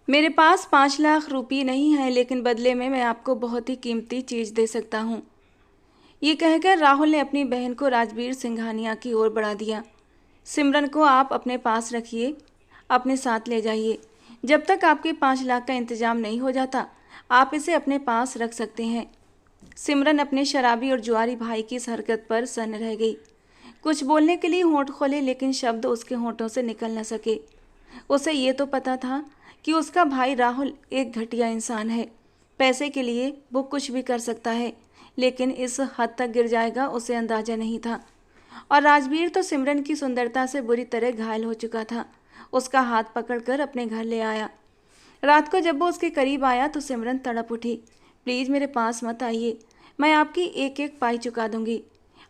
मेरे पास 5 लाख रुपये नहीं है, लेकिन बदले में मैं आपको बहुत ही कीमती चीज़ दे सकता हूँ। ये कहकर राहुल ने अपनी बहन को राजवीर सिंघानिया की ओर बढ़ा दिया। सिमरन को आप अपने पास रखिए, अपने साथ ले जाइए। जब तक आपके 5 लाख का इंतजाम नहीं हो जाता, आप इसे अपने पास रख सकते हैं। सिमरन अपने शराबी और जुआरी भाई की इस हरकत पर सन्न रह गई। कुछ बोलने के लिए होंठ खोले, लेकिन शब्द उसके होंठों से निकल न सके। उसे ये तो पता था कि उसका भाई राहुल एक घटिया इंसान है। पैसे के लिए वो कुछ भी कर सकता है, लेकिन इस हद तक गिर जाएगा उसे अंदाजा नहीं था। और राजवीर तो सिमरन की सुंदरता से बुरी तरह घायल हो चुका था। उसका हाथ पकड़कर अपने घर ले आया। रात को जब वो उसके करीब आया तो सिमरन तड़प उठी। प्लीज़ मेरे पास मत आइए, मैं आपकी एक एक पाई चुका दूंगी।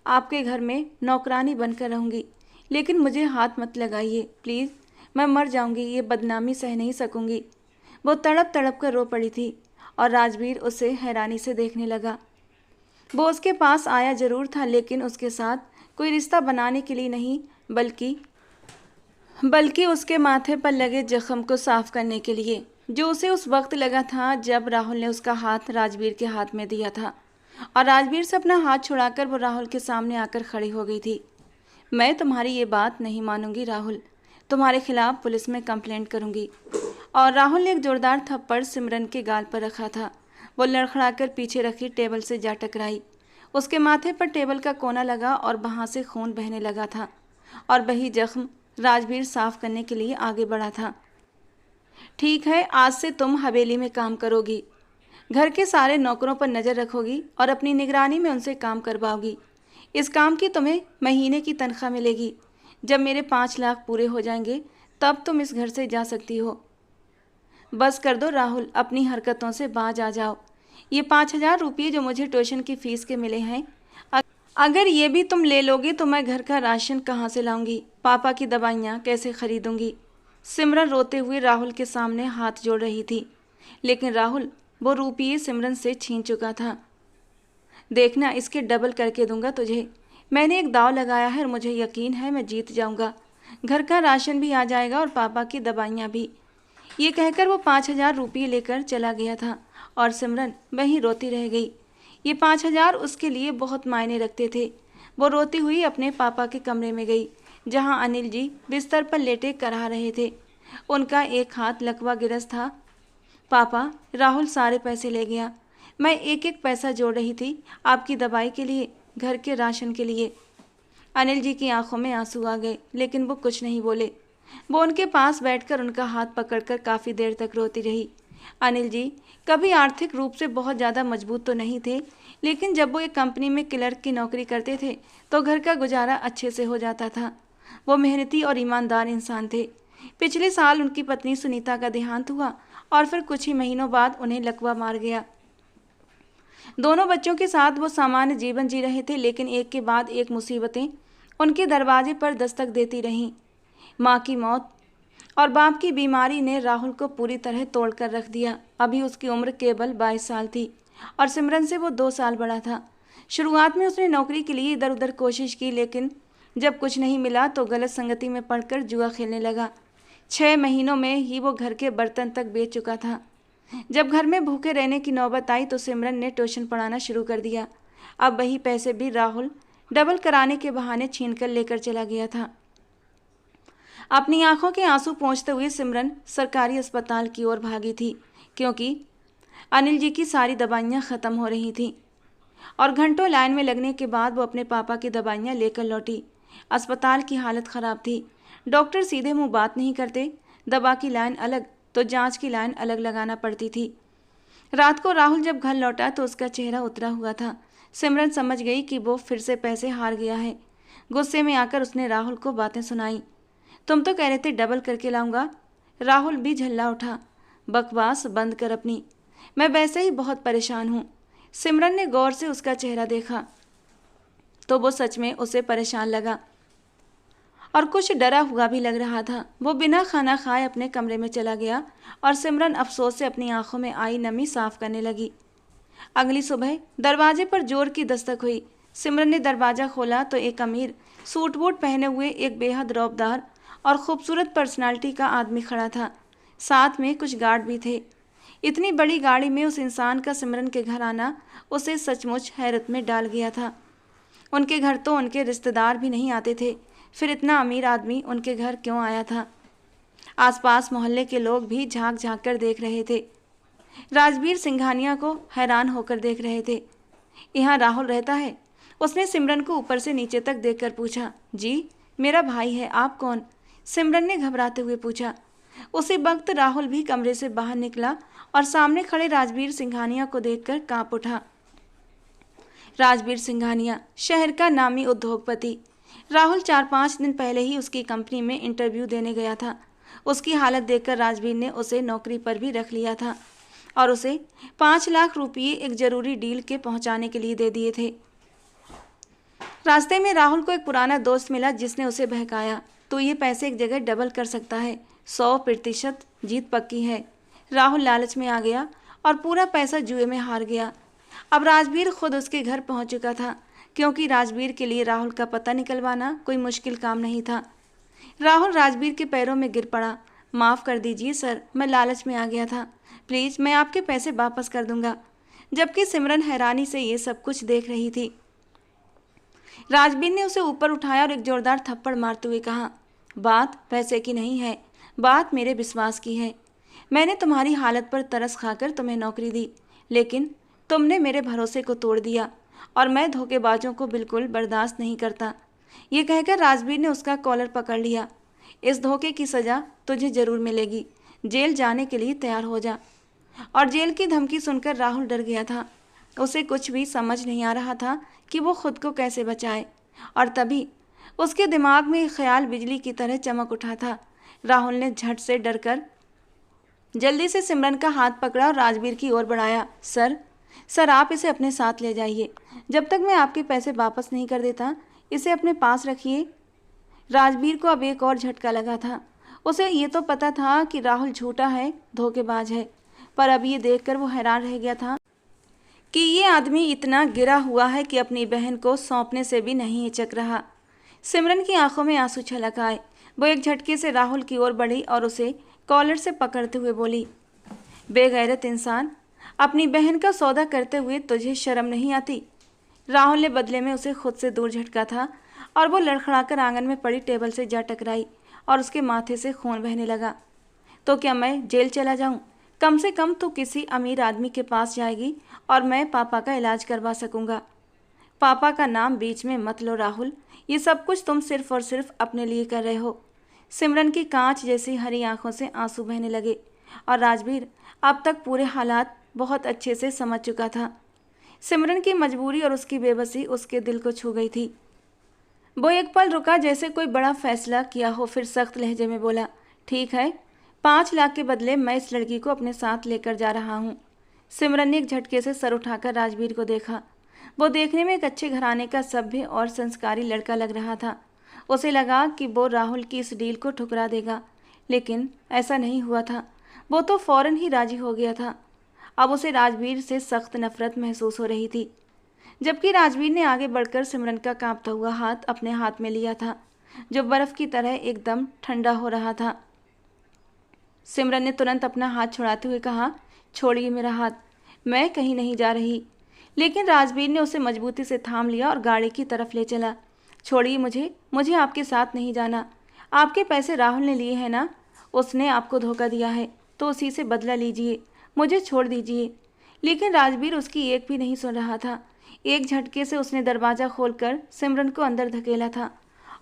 आपके घर में नौकरानी बनकर रहूंगी, लेकिन मुझे हाथ मत लगाइए प्लीज़। मैं मर जाऊंगी, ये बदनामी सह नहीं सकूंगी। वो तड़प तड़प कर रो पड़ी थी और राजवीर उसे हैरानी से देखने लगा। वो उसके पास आया जरूर था, लेकिन उसके साथ कोई रिश्ता बनाने के लिए नहीं, बल्कि उसके माथे पर लगे जख्म को साफ करने के लिए, जो उसे उस वक्त लगा था जब राहुल ने उसका हाथ राजवीर के हाथ में दिया था। और राजवीर से अपना हाथ छुड़ाकर वो राहुल के सामने आकर खड़ी हो गई थी। मैं तुम्हारी ये बात नहीं मानूंगी राहुल, तुम्हारे खिलाफ पुलिस में कंप्लेंट करूंगी। और राहुल ने एक जोरदार थप्पड़ सिमरन के गाल पर रखा था। वो लड़खड़ाकर पीछे रखी टेबल से जा टकराई। उसके माथे पर टेबल का कोना लगा और वहां से खून बहने लगा था, और वही जख्म राजवीर साफ करने के लिए आगे बढ़ा था। ठीक है, आज से तुम हवेली में काम करोगी, घर के सारे नौकरों पर नज़र रखोगी और अपनी निगरानी में उनसे काम करवाओगी। इस काम की तुम्हें महीने की तनख्वाह मिलेगी। जब मेरे 5 लाख पूरे हो जाएंगे तब तुम इस घर से जा सकती हो। बस कर दो राहुल, अपनी हरकतों से बाज आ जाओ। ये 5,000 रुपये जो मुझे ट्यूशन की फ़ीस के मिले हैं, अगर ये भी तुम ले लोगे तो मैं घर का राशन कहाँ से लाऊंगी, पापा की दवाइयाँ कैसे खरीदूंगी। सिमरन रोते हुए राहुल के सामने हाथ जोड़ रही थी, लेकिन राहुल वो रुपये सिमरन से छीन चुका था। देखना, इसके डबल करके दूंगा तुझे। मैंने एक दाव लगाया है और मुझे यकीन है मैं जीत जाऊंगा। घर का राशन भी आ जाएगा और पापा की दवाइयाँ भी। ये कहकर वो 5,000 रुपये लेकर चला गया था और सिमरन वहीं रोती रह गई। ये 5,000 उसके लिए बहुत मायने रखते थे। वो रोती हुई अपने पापा के कमरे में गई, जहाँ अनिल जी बिस्तर पर लेटे करा रहे थे। उनका एक हाथ लकवा गिरस था। पापा, राहुल सारे पैसे ले गया। मैं एक एक पैसा जोड़ रही थी आपकी दवाई के लिए, घर के राशन के लिए। अनिल जी की आंखों में आंसू आ गए, लेकिन वो कुछ नहीं बोले। वो उनके पास बैठकर उनका हाथ पकड़कर काफ़ी देर तक रोती रही। अनिल जी कभी आर्थिक रूप से बहुत ज़्यादा मजबूत तो नहीं थे, लेकिन जब वो एक कंपनी में क्लर्क की नौकरी करते थे तो घर का गुजारा अच्छे से हो जाता था। वो मेहनती और ईमानदार इंसान थे। पिछले साल उनकी पत्नी सुनीता का देहांत हुआ और फिर कुछ ही महीनों बाद उन्हें लकवा मार गया। दोनों बच्चों के साथ वो सामान्य जीवन जी रहे थे, लेकिन एक के बाद एक मुसीबतें उनके दरवाजे पर दस्तक देती रहीं। माँ की मौत और बाप की बीमारी ने राहुल को पूरी तरह तोड़ कर रख दिया। अभी उसकी उम्र केवल 22 साल थी और सिमरन से वो 2 साल बड़ा था। शुरुआत में उसने नौकरी के लिए इधर उधर कोशिश की, लेकिन जब कुछ नहीं मिला तो गलत संगति में पड़कर जुआ खेलने लगा। 6 महीनों में ही वो घर के बर्तन तक बेच चुका था। जब घर में भूखे रहने की नौबत आई तो सिमरन ने ट्यूशन पढ़ाना शुरू कर दिया। अब वही पैसे भी राहुल डबल कराने के बहाने छीन कर लेकर चला गया था। अपनी आंखों के आंसू पोंछते हुए सिमरन सरकारी अस्पताल की ओर भागी थी, क्योंकि अनिल जी की सारी दवाइयाँ ख़त्म हो रही थीं। और घंटों लाइन में लगने के बाद वो अपने पापा की दवाइयाँ लेकर लौटी। अस्पताल की हालत ख़राब थी। डॉक्टर सीधे मुंह बात नहीं करते। दवा की लाइन अलग तो जांच की लाइन अलग लगाना पड़ती थी। रात को राहुल जब घर लौटा तो उसका चेहरा उतरा हुआ था। सिमरन समझ गई कि वो फिर से पैसे हार गया है। गुस्से में आकर उसने राहुल को बातें सुनाई। तुम तो कह रहे थे डबल करके लाऊंगा। राहुल भी झल्ला उठा। बकवास बंद कर अपनी, मैं वैसे ही बहुत परेशान हूँ। सिमरन ने गौर से उसका चेहरा देखा तो वो सच में उसे परेशान लगा और कुछ डरा हुआ भी लग रहा था। वो बिना खाना खाए अपने कमरे में चला गया और सिमरन अफसोस से अपनी आंखों में आई नमी साफ करने लगी। अगली सुबह दरवाजे पर जोर की दस्तक हुई। सिमरन ने दरवाज़ा खोला तो एक अमीर सूट बूट पहने हुए एक बेहद रौबदार और खूबसूरत पर्सनालिटी का आदमी खड़ा था। साथ में कुछ गार्ड भी थे। इतनी बड़ी गाड़ी में उस इंसान का सिमरन के घर आना उसे सचमुच हैरत में डाल गया था। उनके घर तो उनके रिश्तेदार भी नहीं आते थे, फिर इतना अमीर आदमी उनके घर क्यों आया था? आसपास मोहल्ले के लोग भी झांक झांक कर देख रहे थे। राजवीर सिंघानिया को हैरान होकर देख रहे थे। यहाँ राहुल रहता है? उसने सिमरन को ऊपर से नीचे तक देखकर पूछा। जी, मेरा भाई है। आप कौन? सिमरन ने घबराते हुए पूछा। उसी वक्त राहुल भी कमरे से बाहर निकला और सामने खड़े राजवीर सिंघानिया को देखकर कांप उठा। राजवीर सिंघानिया, शहर का नामी उद्योगपति। राहुल 4-5 दिन पहले ही उसकी कंपनी में इंटरव्यू देने गया था। उसकी हालत देखकर राजवीर ने उसे नौकरी पर भी रख लिया था और उसे 5 लाख रुपये एक जरूरी डील के पहुंचाने के लिए दे दिए थे। रास्ते में राहुल को एक पुराना दोस्त मिला जिसने उसे बहकाया, तो ये पैसे एक जगह डबल कर सकता है, 100% जीत पक्की है। राहुल लालच में आ गया और पूरा पैसा जुए में हार गया। अब राजवीर खुद उसके घर पहुंच चुका था, क्योंकि राजवीर के लिए राहुल का पता निकलवाना कोई मुश्किल काम नहीं था। राहुल राजवीर के पैरों में गिर पड़ा। माफ़ कर दीजिए सर, मैं लालच में आ गया था। प्लीज़, मैं आपके पैसे वापस कर दूंगा। जबकि सिमरन हैरानी से ये सब कुछ देख रही थी। राजवीर ने उसे ऊपर उठाया और एक जोरदार थप्पड़ मारते हुए कहा, बात पैसे की नहीं है, बात मेरे विश्वास की है। मैंने तुम्हारी हालत पर तरस खाकर तुम्हें नौकरी दी, लेकिन तुमने मेरे भरोसे को तोड़ दिया और मैं धोखेबाजों को बिल्कुल बर्दाश्त नहीं करता। ये कहकर राजवीर ने उसका कॉलर पकड़ लिया। इस धोखे की सज़ा तुझे ज़रूर मिलेगी। जेल जाने के लिए तैयार हो जा। और जेल की धमकी सुनकर राहुल डर गया था। उसे कुछ भी समझ नहीं आ रहा था कि वो खुद को कैसे बचाए। और तभी उसके दिमाग में एक ख्याल बिजली की तरह चमक उठा था। राहुल ने झट से डरकर जल्दी से सिमरन का हाथ पकड़ा और राजवीर की ओर बढ़ाया। सर, आप इसे अपने साथ ले जाइए। जब तक मैं आपके पैसे वापस नहीं कर देता, इसे अपने पास रखिए। राजवीर को अब एक और झटका लगा था। उसे ये तो पता था कि राहुल झूठा है, धोखेबाज है, पर अब ये देखकर वो हैरान रह गया था कि ये आदमी इतना गिरा हुआ है कि अपनी बहन को सौंपने से भी नहीं हिचक रहा। सिमरन की आंखों में आंसू छलक आए। वो एक झटके से राहुल की ओर बढ़ी और उसे कॉलर से पकड़ते हुए बोली, बेगैरत इंसान, अपनी बहन का सौदा करते हुए तुझे शर्म नहीं आती? राहुल ने बदले में उसे खुद से दूर झटका था और वो लड़खड़ाकर आंगन में पड़ी टेबल से जा टकराई और उसके माथे से खून बहने लगा। तो क्या मैं जेल चला जाऊं? कम से कम तो किसी अमीर आदमी के पास जाएगी और मैं पापा का इलाज करवा सकूंगा। पापा का नाम बीच में मत लो राहुल, ये सब कुछ तुम सिर्फ और सिर्फ अपने लिए कर रहे हो। सिमरन की कांच जैसी हरी आंखों से आंसू बहने लगे और राजवीर अब तक पूरे हालात बहुत अच्छे से समझ चुका था। सिमरन की मजबूरी और उसकी बेबसी उसके दिल को छू गई थी। वो एक पल रुका, जैसे कोई बड़ा फैसला किया हो, फिर सख्त लहजे में बोला, ठीक है, 5 लाख के बदले मैं इस लड़की को अपने साथ लेकर जा रहा हूँ। सिमरन ने एक झटके से सर उठाकर राजवीर को देखा। वो देखने में एक अच्छे घराने का सभ्य और संस्कारी लड़का लग रहा था। उसे लगा कि वो राहुल की इस डील को ठुकरा देगा, लेकिन ऐसा नहीं हुआ था। वो तो फौरन ही राजी हो गया था। अब उसे राजवीर से सख्त नफरत महसूस हो रही थी। जबकि राजवीर ने आगे बढ़कर सिमरन का कांपता हुआ हाथ अपने हाथ में लिया था, जो बर्फ की तरह एकदम ठंडा हो रहा था। सिमरन ने तुरंत अपना हाथ छुड़ाते हुए कहा, छोड़िए मेरा हाथ, मैं कहीं नहीं जा रही। लेकिन राजवीर ने उसे मजबूती से थाम लिया और गाड़ी की तरफ ले चला। छोड़िए मुझे आपके साथ नहीं जाना। आपके पैसे राहुल ने लिए हैं ना? उसने आपको धोखा दिया है, तो उसी से बदला लीजिए। मुझे छोड़ दीजिए। लेकिन राजवीर उसकी एक भी नहीं सुन रहा था। एक झटके से उसने दरवाज़ा खोलकर सिमरन को अंदर धकेला था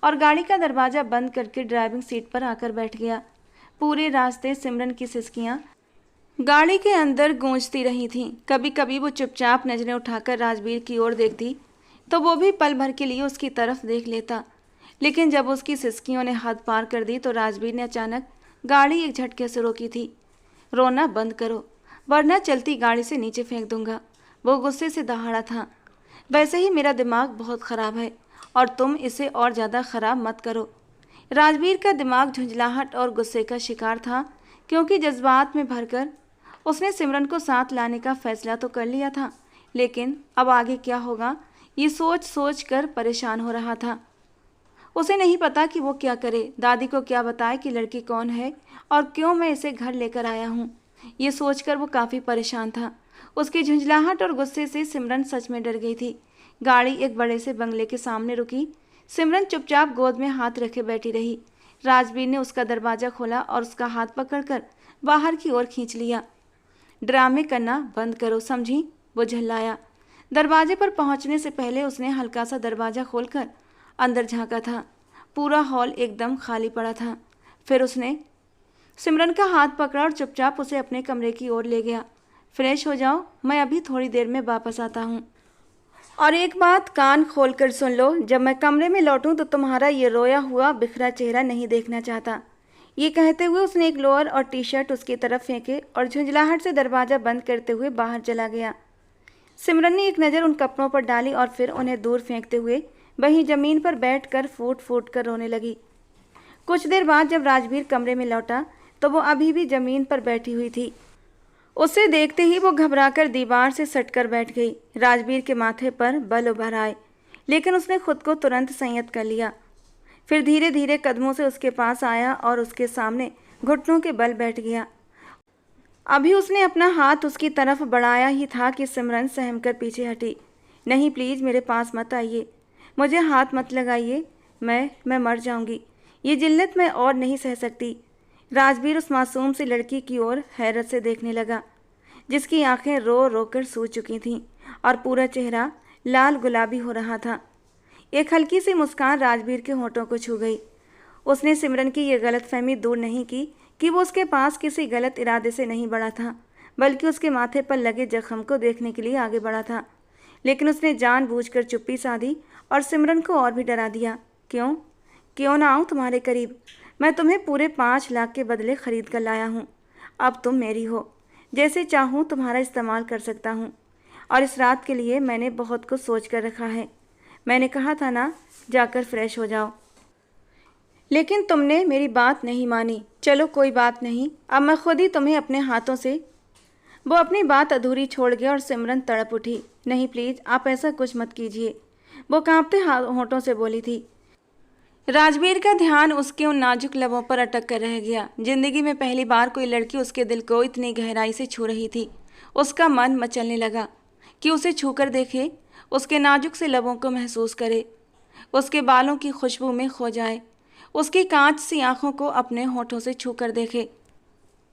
और गाड़ी का दरवाज़ा बंद करके ड्राइविंग सीट पर आकर बैठ गया। पूरे रास्ते सिमरन की सिसकियाँ गाड़ी के अंदर गूंजती रही थीं। कभी कभी वो चुपचाप नज़रें उठाकर राजवीर की ओर देखती, तो वो भी पल भर के लिए उसकी तरफ देख लेता। लेकिन जब उसकी सिसकियों ने हद पार कर दी तो राजवीर ने अचानक गाड़ी एक झटके से रोकी थी। रोना बंद करो, वरना चलती गाड़ी से नीचे फेंक दूंगा, वो गुस्से से दहाड़ा था। वैसे ही मेरा दिमाग बहुत ख़राब है और तुम इसे और ज़्यादा ख़राब मत करो। राजवीर का दिमाग झुंझलाहट और गुस्से का शिकार था, क्योंकि जज्बात में भरकर उसने सिमरन को साथ लाने का फैसला तो कर लिया था, लेकिन अब आगे क्या होगा ये सोच सोच कर परेशान हो रहा था। उसे नहीं पता कि वो क्या करे, दादी को क्या बताए कि लड़की कौन है और क्यों मैं इसे घर लेकर आया हूँ। ये सोचकर वो काफ़ी परेशान था। उसकी झुंझलाहट और गुस्से से सिमरन सच में डर गई थी। गाड़ी एक बड़े से बंगले के सामने रुकी। सिमरन चुपचाप गोद में हाथ रखे बैठी रही। राजवीर ने उसका दरवाज़ा खोला और उसका हाथ पकड़कर बाहर की ओर खींच लिया। ड्रामे करना बंद करो, समझी? वो झल्लाया। दरवाजे पर पहुंचने से पहले उसने हल्का सा दरवाज़ा खोलकर अंदर झांका था। पूरा हॉल एकदम खाली पड़ा था। फिर उसने सिमरन का हाथ पकड़ा और चुपचाप उसे अपने कमरे की ओर ले गया। फ्रेश हो जाओ, मैं अभी थोड़ी देर में वापस आता हूँ। और एक बात कान खोलकर सुन लो, जब मैं कमरे में लौटूं तो तुम्हारा ये रोया हुआ बिखरा चेहरा नहीं देखना चाहता। ये कहते हुए उसने एक लोअर और टी शर्ट उसकी तरफ फेंके और झुंझलाहट से दरवाज़ा बंद करते हुए बाहर चला गया। सिमरन ने एक नज़र उन कपड़ों पर डाली और फिर उन्हें दूर फेंकते हुए वहीं ज़मीन पर बैठकर फूट फूट कर रोने लगी। कुछ देर बाद जब राजवीर कमरे में लौटा तो वो अभी भी ज़मीन पर बैठी हुई थी। उसे देखते ही वो घबराकर दीवार से सटकर बैठ गई। राजवीर के माथे पर बल उभर आए, लेकिन उसने खुद को तुरंत संयत कर लिया। फिर धीरे धीरे कदमों से उसके पास आया और उसके सामने घुटनों के बल बैठ गया। अभी उसने अपना हाथ उसकी तरफ बढ़ाया ही था कि सिमरन सहमकर पीछे हटी। नहीं, प्लीज़ मेरे पास मत आइए, मुझे हाथ मत लगाइए, मैं मर जाऊंगी। ये जिल्लत मैं और नहीं सह सकती। राजवीर उस मासूम सी लड़की की ओर हैरत से देखने लगा, जिसकी आंखें रो रो कर सूज चुकी थीं और पूरा चेहरा लाल गुलाबी हो रहा था। एक हल्की सी मुस्कान राजवीर के होठों को छू गई। उसने सिमरन की ये गलतफहमी दूर नहीं की कि वो उसके पास किसी गलत इरादे से नहीं बढ़ा था, बल्कि उसके माथे पर लगे जख्म को देखने के लिए आगे बढ़ा था। लेकिन उसने जानबूझकर चुप्पी साधी और सिमरन को और भी डरा दिया। क्यों ना आऊँ तुम्हारे करीब? मैं तुम्हें पूरे 5 लाख के बदले खरीद कर लाया हूँ। अब तुम मेरी हो, जैसे चाहूँ तुम्हारा इस्तेमाल कर सकता हूँ। और इस रात के लिए मैंने बहुत कुछ सोच कर रखा है। मैंने कहा था ना, जाकर फ्रेश हो जाओ, लेकिन तुमने मेरी बात नहीं मानी। चलो कोई बात नहीं, अब मैं खुद ही तुम्हें अपने हाथों से। वो अपनी बात अधूरी छोड़ गया और सिमरन तड़प उठी। नहीं प्लीज़, आप ऐसा कुछ मत कीजिए, वो कांपते होठों से बोली थी। राजवीर का ध्यान उसके उन नाजुक लबों पर अटक कर रह गया। जिंदगी में पहली बार कोई लड़की उसके दिल को इतनी गहराई से छू रही थी। उसका मन मचलने लगा कि उसे छूकर देखे, उसके नाजुक से लबों को महसूस करे, उसके बालों की खुशबू में खो जाए, उसकी कांच सी आंखों को अपने होठों से छूकर देखे।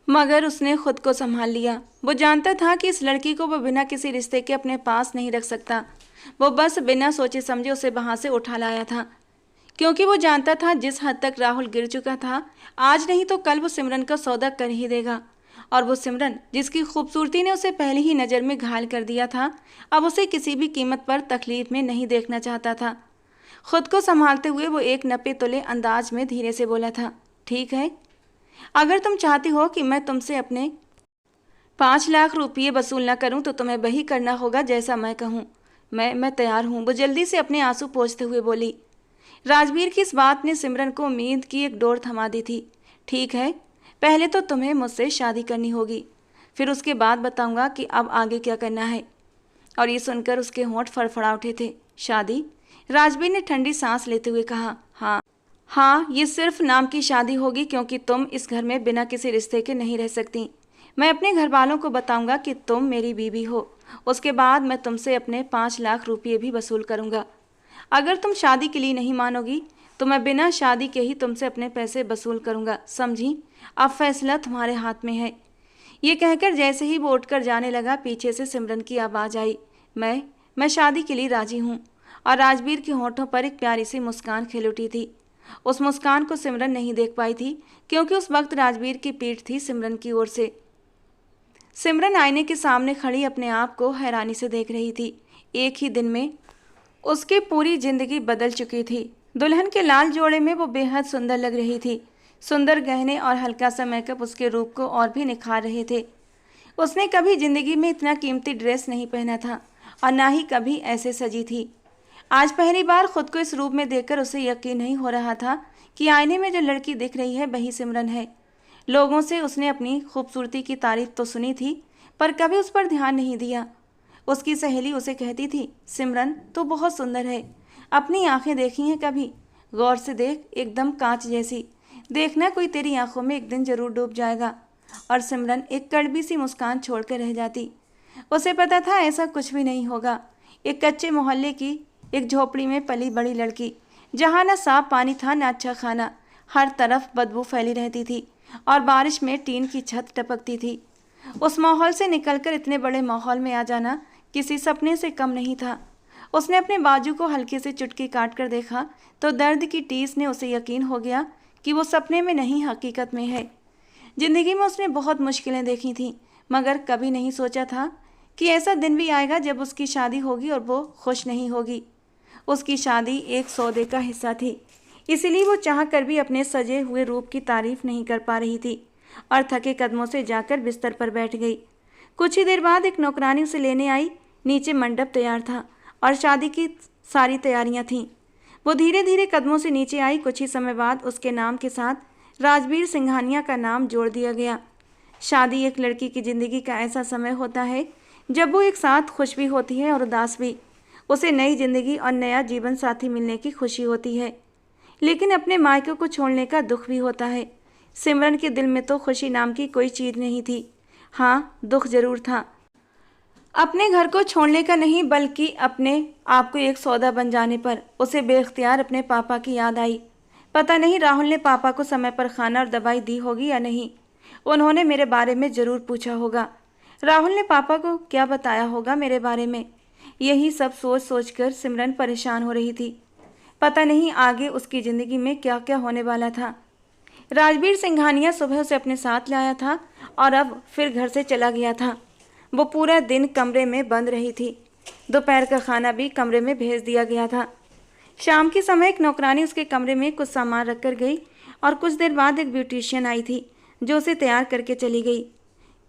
मगर उसने खुद को संभाल लिया। वो जानता था कि इस लड़की को वो बिना किसी रिश्ते के अपने पास नहीं रख सकता। वो बस बिना सोचे समझे उसे वहाँ से उठा लाया था, क्योंकि वो जानता था जिस हद तक राहुल गिर चुका था, आज नहीं तो कल वो सिमरन का सौदा कर ही देगा। और वो सिमरन, जिसकी खूबसूरती ने उसे पहली ही नज़र में घायल कर दिया था, अब उसे किसी भी कीमत पर तकलीफ में नहीं देखना चाहता था। खुद को संभालते हुए वो एक नपे तुले अंदाज में धीरे से बोला था, ठीक है, अगर तुम चाहती हो कि मैं तुमसे अपने 5 लाख रुपये वसूल न करूं तो तुम्हें वही करना होगा जैसा मैं कहूं। मैं तैयार हूं, वो जल्दी से अपने आंसू पोंछते हुए बोली। राजवीर की इस बात ने सिमरन को उम्मीद की एक डोर थमा दी थी। ठीक है, पहले तो तुम्हें मुझसे शादी करनी होगी, फिर उसके बाद बताऊंगा कि अब आगे क्या करना है। और ये सुनकर उसके होंठ फड़फड़ा उठे थे। शादी? राजवीर ने ठंडी सांस लेते हुए कहा। हाँ, ये सिर्फ नाम की शादी होगी, क्योंकि तुम इस घर में बिना किसी रिश्ते के नहीं रह सकती। मैं अपने घर वालों को बताऊंगा कि तुम मेरी बीवी हो। उसके बाद मैं तुमसे अपने 5 लाख रुपये भी वसूल करूंगा। अगर तुम शादी के लिए नहीं मानोगी तो मैं बिना शादी के ही तुमसे अपने पैसे वसूल करूंगा, समझी? अब फैसला तुम्हारे हाथ में है। ये कहकर जैसे ही वो उठकर जाने लगा, पीछे से सिमरन की आवाज़ आई, मैं शादी के लिए राजी हूँ। और राजवीर के होठों पर एक प्यारी सी मुस्कान खिल उठी थी। उस मुस्कान को सिमरन नहीं देख पाई थी, क्योंकि उस वक्त राजवीर की पीठ थी सिमरन की ओर से। सिमरन आईने के सामने खड़ी अपने आप को हैरानी से देख रही थी। एक ही दिन में उसकी पूरी जिंदगी बदल चुकी थी। दुल्हन के लाल जोड़े में वो बेहद सुंदर लग रही थी। सुंदर गहने और हल्का सा मेकअप उसके रूप को और भी निखार रहे थे। उसने कभी जिंदगी में इतना कीमती ड्रेस नहीं पहना था और ना ही कभी ऐसे सजी थी। आज पहली बार खुद को इस रूप में देखकर उसे यकीन नहीं हो रहा था कि आईने में जो लड़की दिख रही है वही सिमरन है। लोगों से उसने अपनी खूबसूरती की तारीफ तो सुनी थी, पर कभी उस पर ध्यान नहीं दिया। उसकी सहेली उसे कहती थी, सिमरन तो बहुत सुंदर है, अपनी आंखें देखी हैं कभी? गौर से देख, एकदम कांच जैसी। देखना कोई तेरी आंखों में एक दिन जरूर डूब जाएगा। और सिमरन एक कड़वी सी मुस्कान छोड़ कर रह जाती। उसे पता था ऐसा कुछ भी नहीं होगा। एक कच्चे मोहल्ले की एक झोपड़ी में पली बड़ी लड़की, जहाँ न साफ पानी था न अच्छा खाना, हर तरफ बदबू फैली रहती थी और बारिश में टीन की छत टपकती थी। उस माहौल से निकलकर इतने बड़े माहौल में आ जाना किसी सपने से कम नहीं था। उसने अपने बाजू को हल्के से चुटकी काट कर देखा तो दर्द की टीस ने उसे यकीन हो गया कि वो सपने में नहीं, हकीकत में है। जिंदगी में उसने बहुत मुश्किलें देखी थीं, मगर कभी नहीं सोचा था कि ऐसा दिन भी आएगा जब उसकी शादी होगी और वो खुश नहीं होगी। उसकी शादी एक सौदे का हिस्सा थी, इसीलिए वो चाह कर भी अपने सजे हुए रूप की तारीफ नहीं कर पा रही थी और थके कदमों से जाकर बिस्तर पर बैठ गई। कुछ ही देर बाद एक नौकरानी उसे लेने आई। नीचे मंडप तैयार था और शादी की सारी तैयारियां थीं। वो धीरे धीरे कदमों से नीचे आई। कुछ ही समय बाद उसके नाम के साथ राजवीर सिंघानिया का नाम जोड़ दिया गया। शादी एक लड़की की ज़िंदगी का ऐसा समय होता है जब वो एक साथ खुश भी होती है और उदास भी। उसे नई जिंदगी और नया जीवन साथी मिलने की खुशी होती है, लेकिन अपने मायके को छोड़ने का दुख भी होता है। सिमरन के दिल में तो खुशी नाम की कोई चीज़ नहीं थी। हाँ, दुख जरूर था। अपने घर को छोड़ने का नहीं, बल्कि अपने आप को एक सौदा बन जाने पर उसे बेख्तियार अपने पापा की याद आई। पता नहीं राहुल ने पापा को समय पर खाना और दवाई दी होगी या नहीं। उन्होंने मेरे बारे में ज़रूर पूछा होगा। राहुल ने पापा को क्या बताया होगा मेरे बारे में। यही सब सोच सोच कर सिमरन परेशान हो रही थी। पता नहीं आगे उसकी ज़िंदगी में क्या क्या होने वाला था। राजवीर सिंघानिया सुबह उसे अपने साथ लाया था और अब फिर घर से चला गया था। वो पूरा दिन कमरे में बंद रही थी। दोपहर का खाना भी कमरे में भेज दिया गया था। शाम के समय एक नौकरानी उसके कमरे में कुछ सामान रख कर गई और कुछ देर बाद एक ब्यूटिशियन आई थी जो उसे तैयार करके चली गई।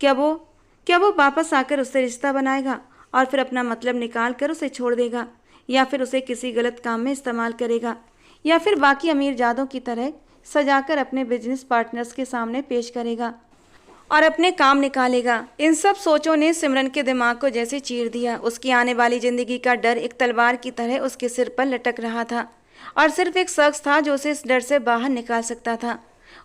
क्या वो वापस आकर उससे रिश्ता बनाएगा और फिर अपना मतलब निकाल कर उसे छोड़ देगा, या फिर उसे किसी गलत काम में इस्तेमाल करेगा, या फिर बाकी अमीरजादों की तरह सजाकर अपने बिजनेस पार्टनर्स के सामने पेश करेगा और अपने काम निकालेगा। इन सब सोचों ने सिमरन के दिमाग को जैसे चीर दिया। उसकी आने वाली ज़िंदगी का डर एक तलवार की तरह उसके सिर पर लटक रहा था और सिर्फ एक शख्स था जो उसे इस डर से बाहर निकाल सकता था,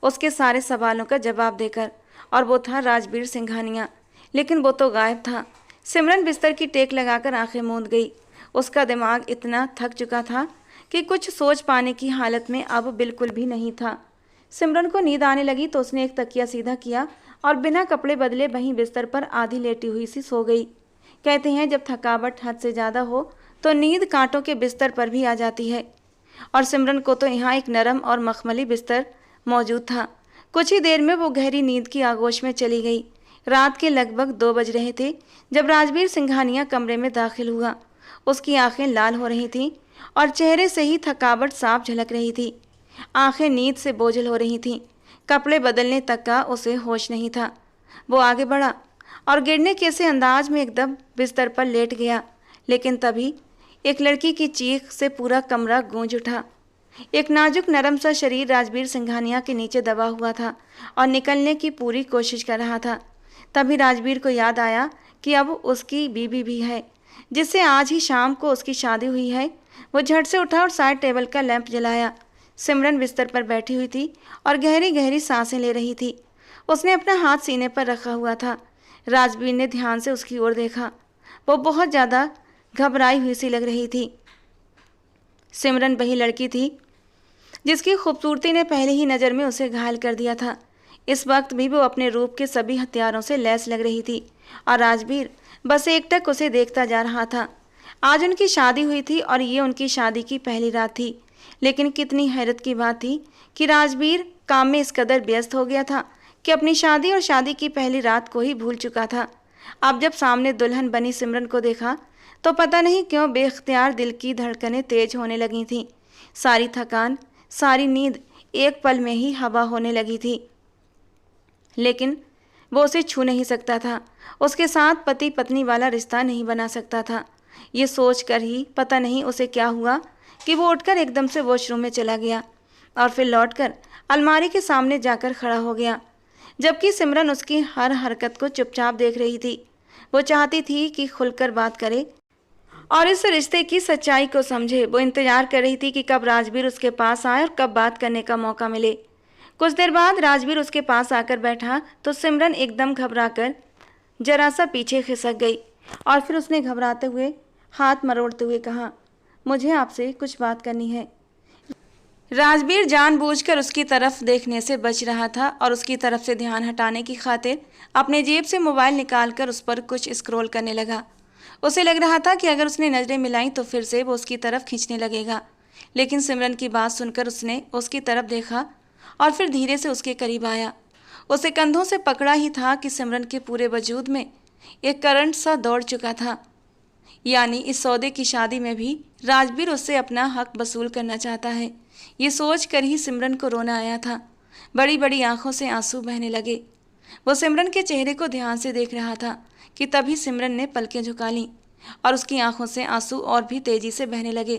उसके सारे सवालों का जवाब देकर, और वो था राजवीर सिंघानिया। लेकिन वो तो गायब था। सिमरन बिस्तर की टेक लगाकर आंखें मूंद गई। उसका दिमाग इतना थक चुका था कि कुछ सोच पाने की हालत में अब बिल्कुल भी नहीं था। सिमरन को नींद आने लगी तो उसने एक तकिया सीधा किया और बिना कपड़े बदले वहीं बिस्तर पर आधी लेटी हुई सी सो गई। कहते हैं जब थकावट हद से ज़्यादा हो तो नींद कांटों के बिस्तर पर भी आ जाती है, और सिमरन को तो यहाँ एक नरम और मखमली बिस्तर मौजूद था। कुछ ही देर में वो गहरी नींद की आगोश में चली गई। रात के लगभग 2 बज रहे थे जब राजवीर सिंघानिया कमरे में दाखिल हुआ। उसकी आंखें लाल हो रही थीं और चेहरे से ही थकावट साफ झलक रही थी। आंखें नींद से बोझल हो रही थीं। कपड़े बदलने तक का उसे होश नहीं था। वो आगे बढ़ा और गिरने के से अंदाज में एकदम बिस्तर पर लेट गया। लेकिन तभी एक लड़की की चीख से पूरा कमरा गूंज उठा। एक नाजुक नरम सा शरीर राजवीर सिंघानिया के नीचे दबा हुआ था और निकलने की पूरी कोशिश कर रहा था। तभी राजवीर को याद आया कि अब उसकी बीवी भी है, जिससे आज ही शाम को उसकी शादी हुई है। वो झट से उठा और साइड टेबल का लैंप जलाया। सिमरन बिस्तर पर बैठी हुई थी और गहरी गहरी सांसें ले रही थी। उसने अपना हाथ सीने पर रखा हुआ था। राजवीर ने ध्यान से उसकी ओर देखा। वो बहुत ज़्यादा घबराई हुई सी लग रही थी। सिमरन वही लड़की थी जिसकी खूबसूरती ने पहले ही नज़र में उसे घायल कर दिया था। इस वक्त भी वो अपने रूप के सभी हथियारों से लैस लग रही थी और राजवीर बस एकटक उसे देखता जा रहा था। आज उनकी शादी हुई थी और ये उनकी शादी की पहली रात थी। लेकिन कितनी हैरत की बात थी कि राजवीर काम में इस कदर व्यस्त हो गया था कि अपनी शादी और शादी की पहली रात को ही भूल चुका था। अब जब सामने दुल्हन बनी सिमरन को देखा तो पता नहीं क्यों बेख्तियार दिल की धड़कनें तेज होने लगी थीं। सारी थकान, सारी नींद एक पल में ही हवा होने लगी थी। लेकिन वो उसे छू नहीं सकता था, उसके साथ पति पत्नी वाला रिश्ता नहीं बना सकता था। ये सोच कर ही पता नहीं उसे क्या हुआ कि वो उठकर एकदम से वॉशरूम में चला गया और फिर लौटकर अलमारी के सामने जाकर खड़ा हो गया, जबकि सिमरन उसकी हर हरकत को चुपचाप देख रही थी। वो चाहती थी कि खुलकर बात करे और इस रिश्ते की सच्चाई को समझे। वो इंतजार कर रही थी कि कब राजवीर उसके पास आए और कब बात करने का मौका मिले। कुछ देर बाद राजवीर उसके पास आकर बैठा तो सिमरन एकदम घबराकर जरा सा पीछे खिसक गई और फिर उसने घबराते हुए हाथ मरोड़ते हुए कहा, मुझे आपसे कुछ बात करनी है। राजवीर जानबूझकर उसकी तरफ देखने से बच रहा था और उसकी तरफ से ध्यान हटाने की खातिर अपने जेब से मोबाइल निकालकर उस पर कुछ स्क्रॉल करने लगा। उसे लग रहा था कि अगर उसने नज़रें मिलाई तो फिर से वो उसकी तरफ खींचने लगेगा। लेकिन सिमरन की बात सुनकर उसने उसकी तरफ देखा और फिर धीरे से उसके करीब आया। उसे कंधों से पकड़ा ही था कि सिमरन के पूरे वजूद में एक करंट सा दौड़ चुका था। यानी इस सौदे की शादी में भी राजवीर उससे अपना हक वसूल करना चाहता है। ये सोच कर ही सिमरन को रोना आया था। बड़ी बड़ी आंखों से आंसू बहने लगे। वो सिमरन के चेहरे को ध्यान से देख रहा था कि तभी सिमरन ने पलकें झुका लीं और उसकी आंखों से आंसू और भी तेजी से बहने लगे।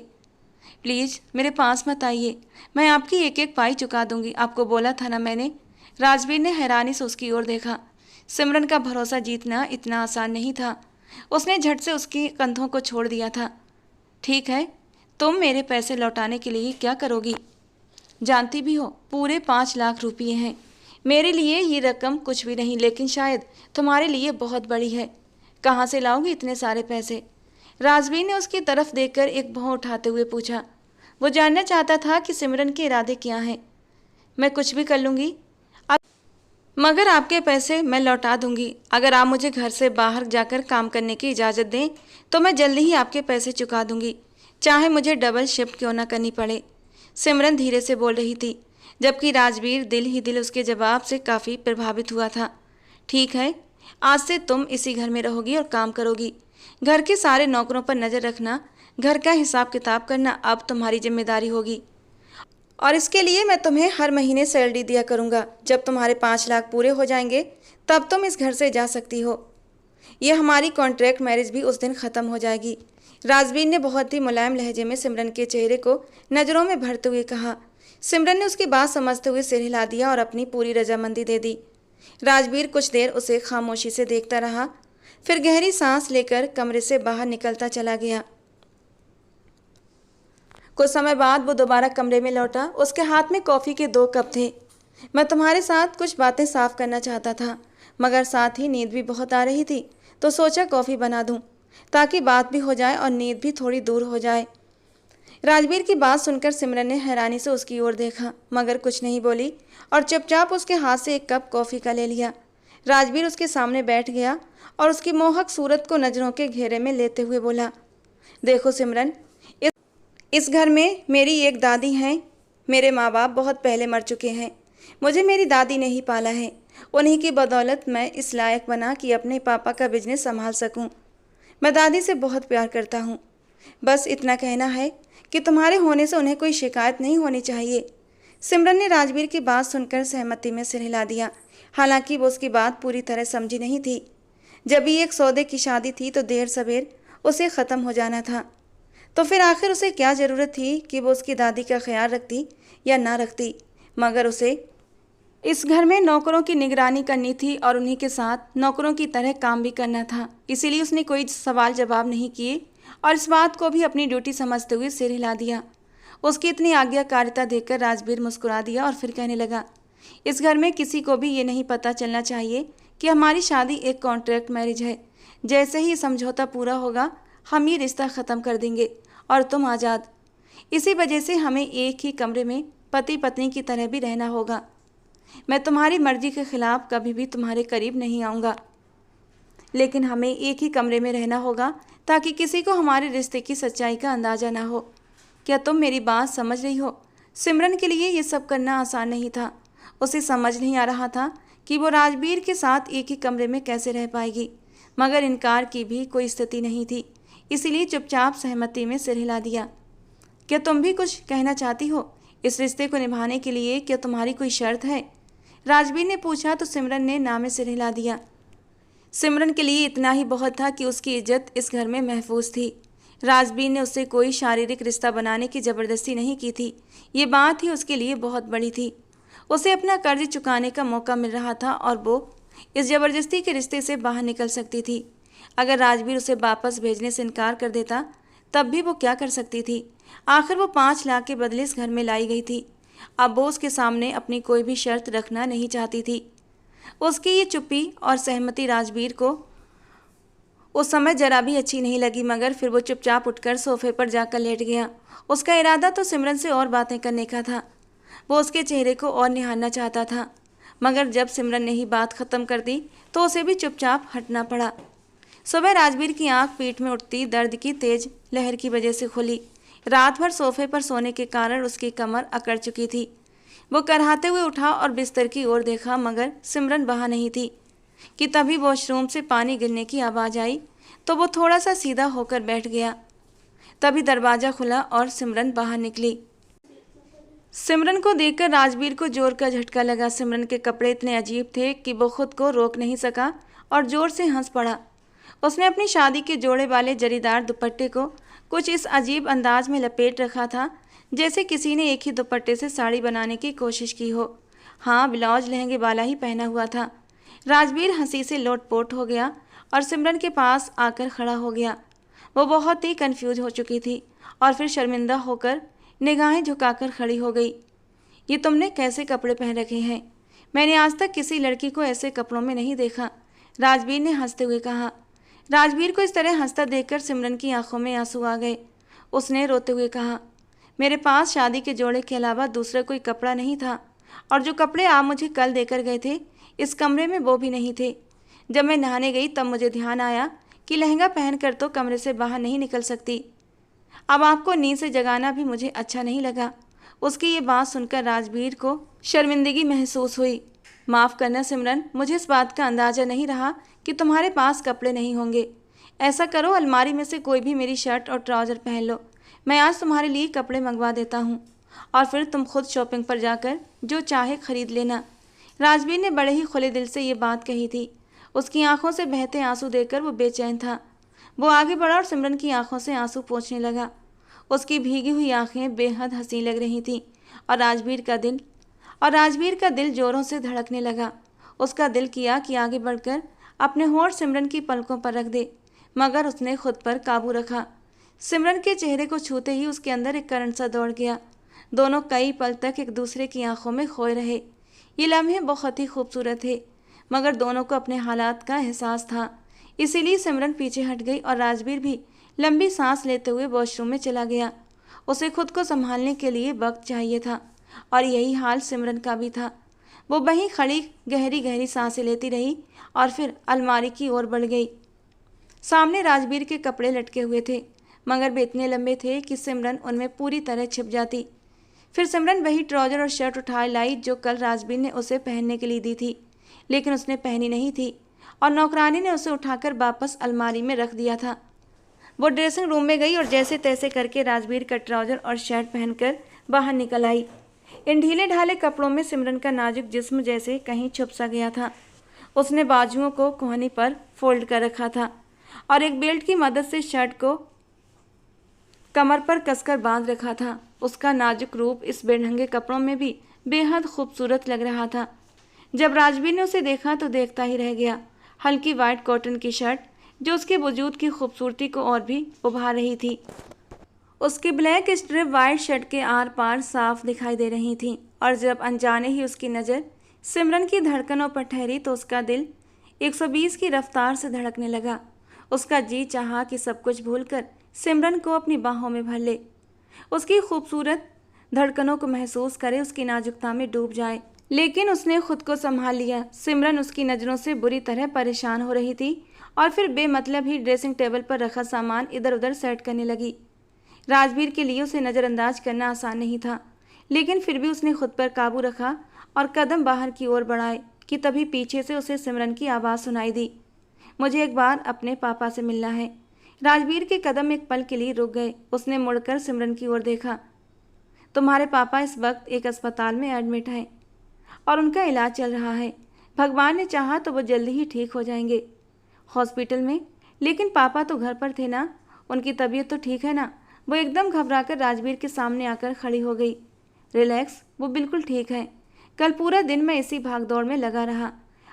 प्लीज़ मेरे पास मत आइए, मैं आपकी एक एक पाई चुका दूंगी, आपको बोला था ना मैंने। राजवीर ने हैरानी से उसकी ओर देखा। सिमरन का भरोसा जीतना इतना आसान नहीं था। उसने झट से उसके कंधों को छोड़ दिया था। ठीक है, तुम मेरे पैसे लौटाने के लिए क्या करोगी? जानती भी हो पूरे 5 लाख रुपये हैं। मेरे लिए ये रकम कुछ भी नहीं, लेकिन शायद तुम्हारे लिए बहुत बड़ी है। कहाँ से लाओगी इतने सारे पैसे? राजवीर ने उसकी तरफ देखकर एक भौं उठाते हुए पूछा। वो जानना चाहता था कि सिमरन के इरादे क्या हैं। मैं कुछ भी कर लूँगी, मगर आपके पैसे मैं लौटा दूंगी। अगर आप मुझे घर से बाहर जाकर काम करने की इजाज़त दें तो मैं जल्दी ही आपके पैसे चुका दूंगी, चाहे मुझे डबल शिफ्ट क्यों ना करनी पड़े। सिमरन धीरे से बोल रही थी, जबकि राजवीर दिल ही दिल उसके जवाब से काफ़ी प्रभावित हुआ था। ठीक है, आज से तुम इसी घर में रहोगी और काम करोगी। घर के सारे नौकरों पर नज़र रखना, घर का हिसाब किताब करना अब तुम्हारी जिम्मेदारी होगी। और इसके लिए मैं तुम्हें हर महीने सैलरी दिया करूँगा। जब तुम्हारे 5 लाख पूरे हो जाएंगे तब तुम इस घर से जा सकती हो। यह हमारी कॉन्ट्रैक्ट मैरिज भी उस दिन ख़त्म हो जाएगी। राजवीर ने बहुत ही मुलायम लहजे में सिमरन के चेहरे को नज़रों में भरते हुए कहा। सिमरन ने उसकी बात समझते हुए सिर हिला दिया और अपनी पूरी रजामंदी दे दी। राजवीर कुछ देर उसे खामोशी से देखता रहा, फिर गहरी सांस लेकर कमरे से बाहर निकलता चला गया। कुछ समय बाद वो दोबारा कमरे में लौटा। उसके हाथ में कॉफ़ी के 2 कप थे। मैं तुम्हारे साथ कुछ बातें साफ करना चाहता था, मगर साथ ही नींद भी बहुत आ रही थी, तो सोचा कॉफ़ी बना दूं, ताकि बात भी हो जाए और नींद भी थोड़ी दूर हो जाए। राजवीर की बात सुनकर सिमरन ने हैरानी से उसकी ओर देखा, मगर कुछ नहीं बोली और चुपचाप उसके हाथ से एक कप कॉफ़ी का ले लिया। राजवीर उसके सामने बैठ गया और उसकी मोहक सूरत को नज़रों के घेरे में लेते हुए बोला, देखो सिमरन, इस घर में मेरी एक दादी हैं। मेरे माँ बाप बहुत पहले मर चुके हैं। मुझे मेरी दादी ने ही पाला है। उन्हीं की बदौलत मैं इस लायक बना कि अपने पापा का बिजनेस संभाल सकूं। मैं दादी से बहुत प्यार करता हूं। बस इतना कहना है कि तुम्हारे होने से उन्हें कोई शिकायत नहीं होनी चाहिए। सिमरन ने राजवीर की बात सुनकर सहमति में सिर हिला दिया। हालांकि वो उसकी बात पूरी तरह समझी नहीं थी। जब भी एक सौदे की शादी थी तो देर सवेर उसे ख़त्म हो जाना था, तो फिर आखिर उसे क्या ज़रूरत थी कि वो उसकी दादी का ख्याल रखती या ना रखती। मगर उसे इस घर में नौकरों की निगरानी करनी थी और उन्हीं के साथ नौकरों की तरह काम भी करना था। इसीलिए उसने कोई सवाल जवाब नहीं किए और इस बात को भी अपनी ड्यूटी समझते हुए सिर हिला दिया। उसकी इतनी आज्ञाकारिता देखकर राजवीर मुस्कुरा दिया और फिर कहने लगा, इस घर में किसी को भी ये नहीं पता चलना चाहिए कि हमारी शादी एक कॉन्ट्रैक्ट मैरिज है। जैसे ही समझौता पूरा होगा हम ये रिश्ता ख़त्म कर देंगे और तुम आज़ाद। इसी वजह से हमें एक ही कमरे में पति पत्नी की तरह भी रहना होगा। मैं तुम्हारी मर्जी के खिलाफ कभी भी तुम्हारे करीब नहीं आऊँगा, लेकिन हमें एक ही कमरे में रहना होगा ताकि किसी को हमारे रिश्ते की सच्चाई का अंदाज़ा ना हो। क्या तुम मेरी बात समझ रही हो? सिमरन के लिए ये सब करना आसान नहीं था। उसे समझ नहीं आ रहा था कि वो राजवीर के साथ एक ही कमरे में कैसे रह पाएगी, मगर इनकार की भी कोई स्थिति नहीं थी। इसीलिए चुपचाप सहमति में सिर हिला दिया। क्या तुम भी कुछ कहना चाहती हो? इस रिश्ते को निभाने के लिए क्या तुम्हारी कोई शर्त है? राजवीर ने पूछा तो सिमरन ने ना में सिर हिला दिया। सिमरन के लिए इतना ही बहुत था कि उसकी इज्जत इस घर में महफूज थी। राजवीर ने उससे कोई शारीरिक रिश्ता बनाने की ज़बरदस्ती नहीं की थी। ये बात ही उसके लिए बहुत बड़ी थी। उसे अपना कर्ज चुकाने का मौका मिल रहा था और वो इस ज़बरदस्ती के रिश्ते से बाहर निकल सकती थी। अगर राजवीर उसे वापस भेजने से इनकार कर देता तब भी वो क्या कर सकती थी। आखिर वो 5 लाख के बदले इस घर में लाई गई थी। अब वो उसके सामने अपनी कोई भी शर्त रखना नहीं चाहती थी। उसकी ये चुप्पी और सहमति राजवीर को उस समय जरा भी अच्छी नहीं लगी, मगर फिर वो चुपचाप उठकर सोफे पर जाकर लेट गया। उसका इरादा तो सिमरन से और बातें करने का था। वो उसके चेहरे को और निहारना चाहता था, मगर जब सिमरन ने ही बात ख़त्म कर दी तो उसे भी चुपचाप हटना पड़ा। सुबह राजवीर की आंख पीठ में उठती दर्द की तेज लहर की वजह से खुली। रात भर सोफे पर सोने के कारण उसकी कमर अकड़ चुकी थी। वो कराहते हुए उठा और बिस्तर की ओर देखा, मगर सिमरन वहाँ नहीं थी कि तभी वॉशरूम से पानी गिरने की आवाज़ आई तो वो थोड़ा सा सीधा होकर बैठ गया। तभी दरवाज़ा खुला और सिमरन बाहर निकली। सिमरन को देखकर राजवीर को जोर का झटका लगा। सिमरन के कपड़े इतने अजीब थे कि वो खुद को रोक नहीं सका और जोर से हंस पड़ा। उसने अपनी शादी के जोड़े वाले जरीदार दुपट्टे को कुछ इस अजीब अंदाज में लपेट रखा था जैसे किसी ने एक ही दुपट्टे से साड़ी बनाने की कोशिश की हो। हाँ, ब्लाउज लहंगे वाला ही पहना हुआ था। राजवीर हंसी से लोटपोट हो गया और सिमरन के पास आकर खड़ा हो गया। वो बहुत ही कंफ्यूज हो चुकी थी और फिर शर्मिंदा होकर निगाहें झुकाकर खड़ी हो गई। ये तुमने कैसे कपड़े पहन रखे हैं? मैंने आज तक किसी लड़की को ऐसे कपड़ों में नहीं देखा, राजवीर ने हंसते हुए कहा। राजवीर को इस तरह हंसता देखकर सिमरन की आंखों में आंसू आ गए। उसने रोते हुए कहा, मेरे पास शादी के जोड़े के अलावा दूसरा कोई कपड़ा नहीं था, और जो कपड़े आप मुझे कल देकर गए थे इस कमरे में वो भी नहीं थे। जब मैं नहाने गई तब मुझे ध्यान आया कि लहंगा पहनकर तो कमरे से बाहर नहीं निकल सकती। अब आपको नींद से जगाना भी मुझे अच्छा नहीं लगा। उसकी ये बात सुनकर राजवीर को शर्मिंदगी महसूस हुई। माफ़ करना सिमरन, मुझे इस बात का अंदाज़ा नहीं रहा कि तुम्हारे पास कपड़े नहीं होंगे। ऐसा करो, अलमारी में से कोई भी मेरी शर्ट और ट्राउज़र पहन लो। मैं आज तुम्हारे लिए कपड़े मंगवा देता हूँ और फिर तुम खुद शॉपिंग पर जाकर जो चाहे खरीद लेना। राजवीर ने बड़े ही खुले दिल से ये बात कही थी। उसकी आंखों से बहते आंसू देखकर वो बेचैन था। वो आगे बढ़ा और सिमरन की आंखों से आंसू पोंछने लगा। उसकी भीगी हुई आंखें बेहद हंसी लग रही थीं और राजवीर का दिल जोरों से धड़कने लगा। उसका दिल किया कि आगे बढ़कर अपने होंठ सिमरन की पलकों पर रख दे, मगर उसने खुद पर काबू रखा। सिमरन के चेहरे को छूते ही उसके अंदर एक करंट सा दौड़ गया। दोनों कई पल तक एक दूसरे की आंखों में खोए रहे। ये लम्हे बहुत ही खूबसूरत थे, मगर दोनों को अपने हालात का एहसास था। इसीलिए सिमरन पीछे हट गई और राजवीर भी लंबी सांस लेते हुए वॉशरूम में चला गया। उसे खुद को संभालने के लिए वक्त चाहिए था और यही हाल सिमरन का भी था। वो वहीं खड़ी गहरी गहरी सांसें लेती रही और फिर अलमारी की ओर बढ़ गई। सामने राजवीर के कपड़े लटके हुए थे, मगर वे इतने लंबे थे कि सिमरन उनमें पूरी तरह छिप जाती। फिर सिमरन वही ट्राउज़र और शर्ट उठा लाई जो कल राजवीर ने उसे पहनने के लिए दी थी, लेकिन उसने पहनी नहीं थी और नौकरानी ने उसे उठाकर वापस अलमारी में रख दिया था। वो ड्रेसिंग रूम में गई और जैसे तैसे करके राजवीर का ट्राउज़र और शर्ट पहनकर बाहर निकल आई। इन ढीले ढाले कपड़ों में सिमरन का नाजुक जिस्म जैसे कहीं छुप सा गया था। उसने बाजुओं को कोहनी पर फोल्ड कर रखा था और एक बेल्ट की मदद से शर्ट को कमर पर कसकर बांध रखा था। उसका नाजुक रूप इस बेढंगे कपड़ों में भी बेहद खूबसूरत लग रहा था। जब राजवीर ने उसे देखा तो देखता ही रह गया। हल्की वाइट कॉटन की शर्ट जो उसके वजूद की खूबसूरती को और भी उभार रही थी। उसकी ब्लैक स्ट्रिप वाइट शर्ट के आर पार साफ दिखाई दे रही थी और जब अनजाने ही उसकी नज़र सिमरन की धड़कनों पर ठहरी तो उसका दिल 120 की रफ्तार से धड़कने लगा। उसका जी चाहा कि सब कुछ भूलकर सिमरन को अपनी बाहों में भर ले, उसकी खूबसूरत धड़कनों को महसूस करे, उसकी नाजुकता में डूब जाए। लेकिन उसने खुद को संभाल लिया। सिमरन उसकी नज़रों से बुरी तरह परेशान हो रही थी और फिर बेमतलब ही ड्रेसिंग टेबल पर रखा सामान इधर उधर सेट करने लगी। राजवीर के लिए उसे नज़रअंदाज करना आसान नहीं था, लेकिन फिर भी उसने खुद पर काबू रखा और कदम बाहर की ओर बढ़ाए कि तभी पीछे से उसे सिमरन की आवाज़ सुनाई दी। मुझे एक बार अपने पापा से मिलना है। राजवीर के कदम एक पल के लिए रुक गए। उसने मुड़कर सिमरन की ओर देखा। तुम्हारे पापा इस वक्त एक अस्पताल में एडमिट हैं और उनका इलाज चल रहा है। भगवान ने चाहा तो वो जल्दी ही ठीक हो जाएंगे। हॉस्पिटल में? लेकिन पापा तो घर पर थे ना, उनकी तबीयत तो ठीक है ना? वो एकदम घबराकर राजवीर के सामने आकर खड़ी हो गई। रिलैक्स, वो बिल्कुल ठीक है। कल पूरा दिन मैं इसी भागदौड़ में लगा रहा।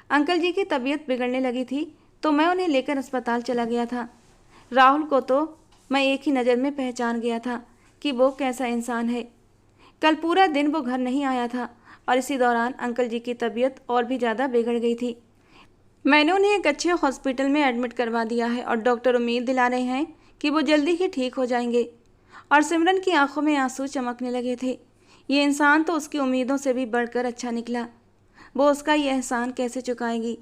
अंकल जी की तबीयत बिगड़ने लगी थी तो मैं उन्हें लेकर अस्पताल चला गया था। राहुल को तो मैं एक ही नज़र में पहचान गया था कि वो कैसा इंसान है। कल पूरा दिन वो घर नहीं आया था और इसी दौरान अंकल जी की तबीयत और भी ज़्यादा बिगड़ गई थी। मैंने उन्हें एक अच्छे हॉस्पिटल में एडमिट करवा दिया है और डॉक्टर उम्मीद दिला रहे हैं कि वो जल्दी ही ठीक हो जाएंगे। और सिमरन की आंखों में आंसू चमकने लगे थे। ये इंसान तो उसकी उम्मीदों से भी बढ़कर अच्छा निकला। वो उसका ये एहसान कैसे चुकाएगी।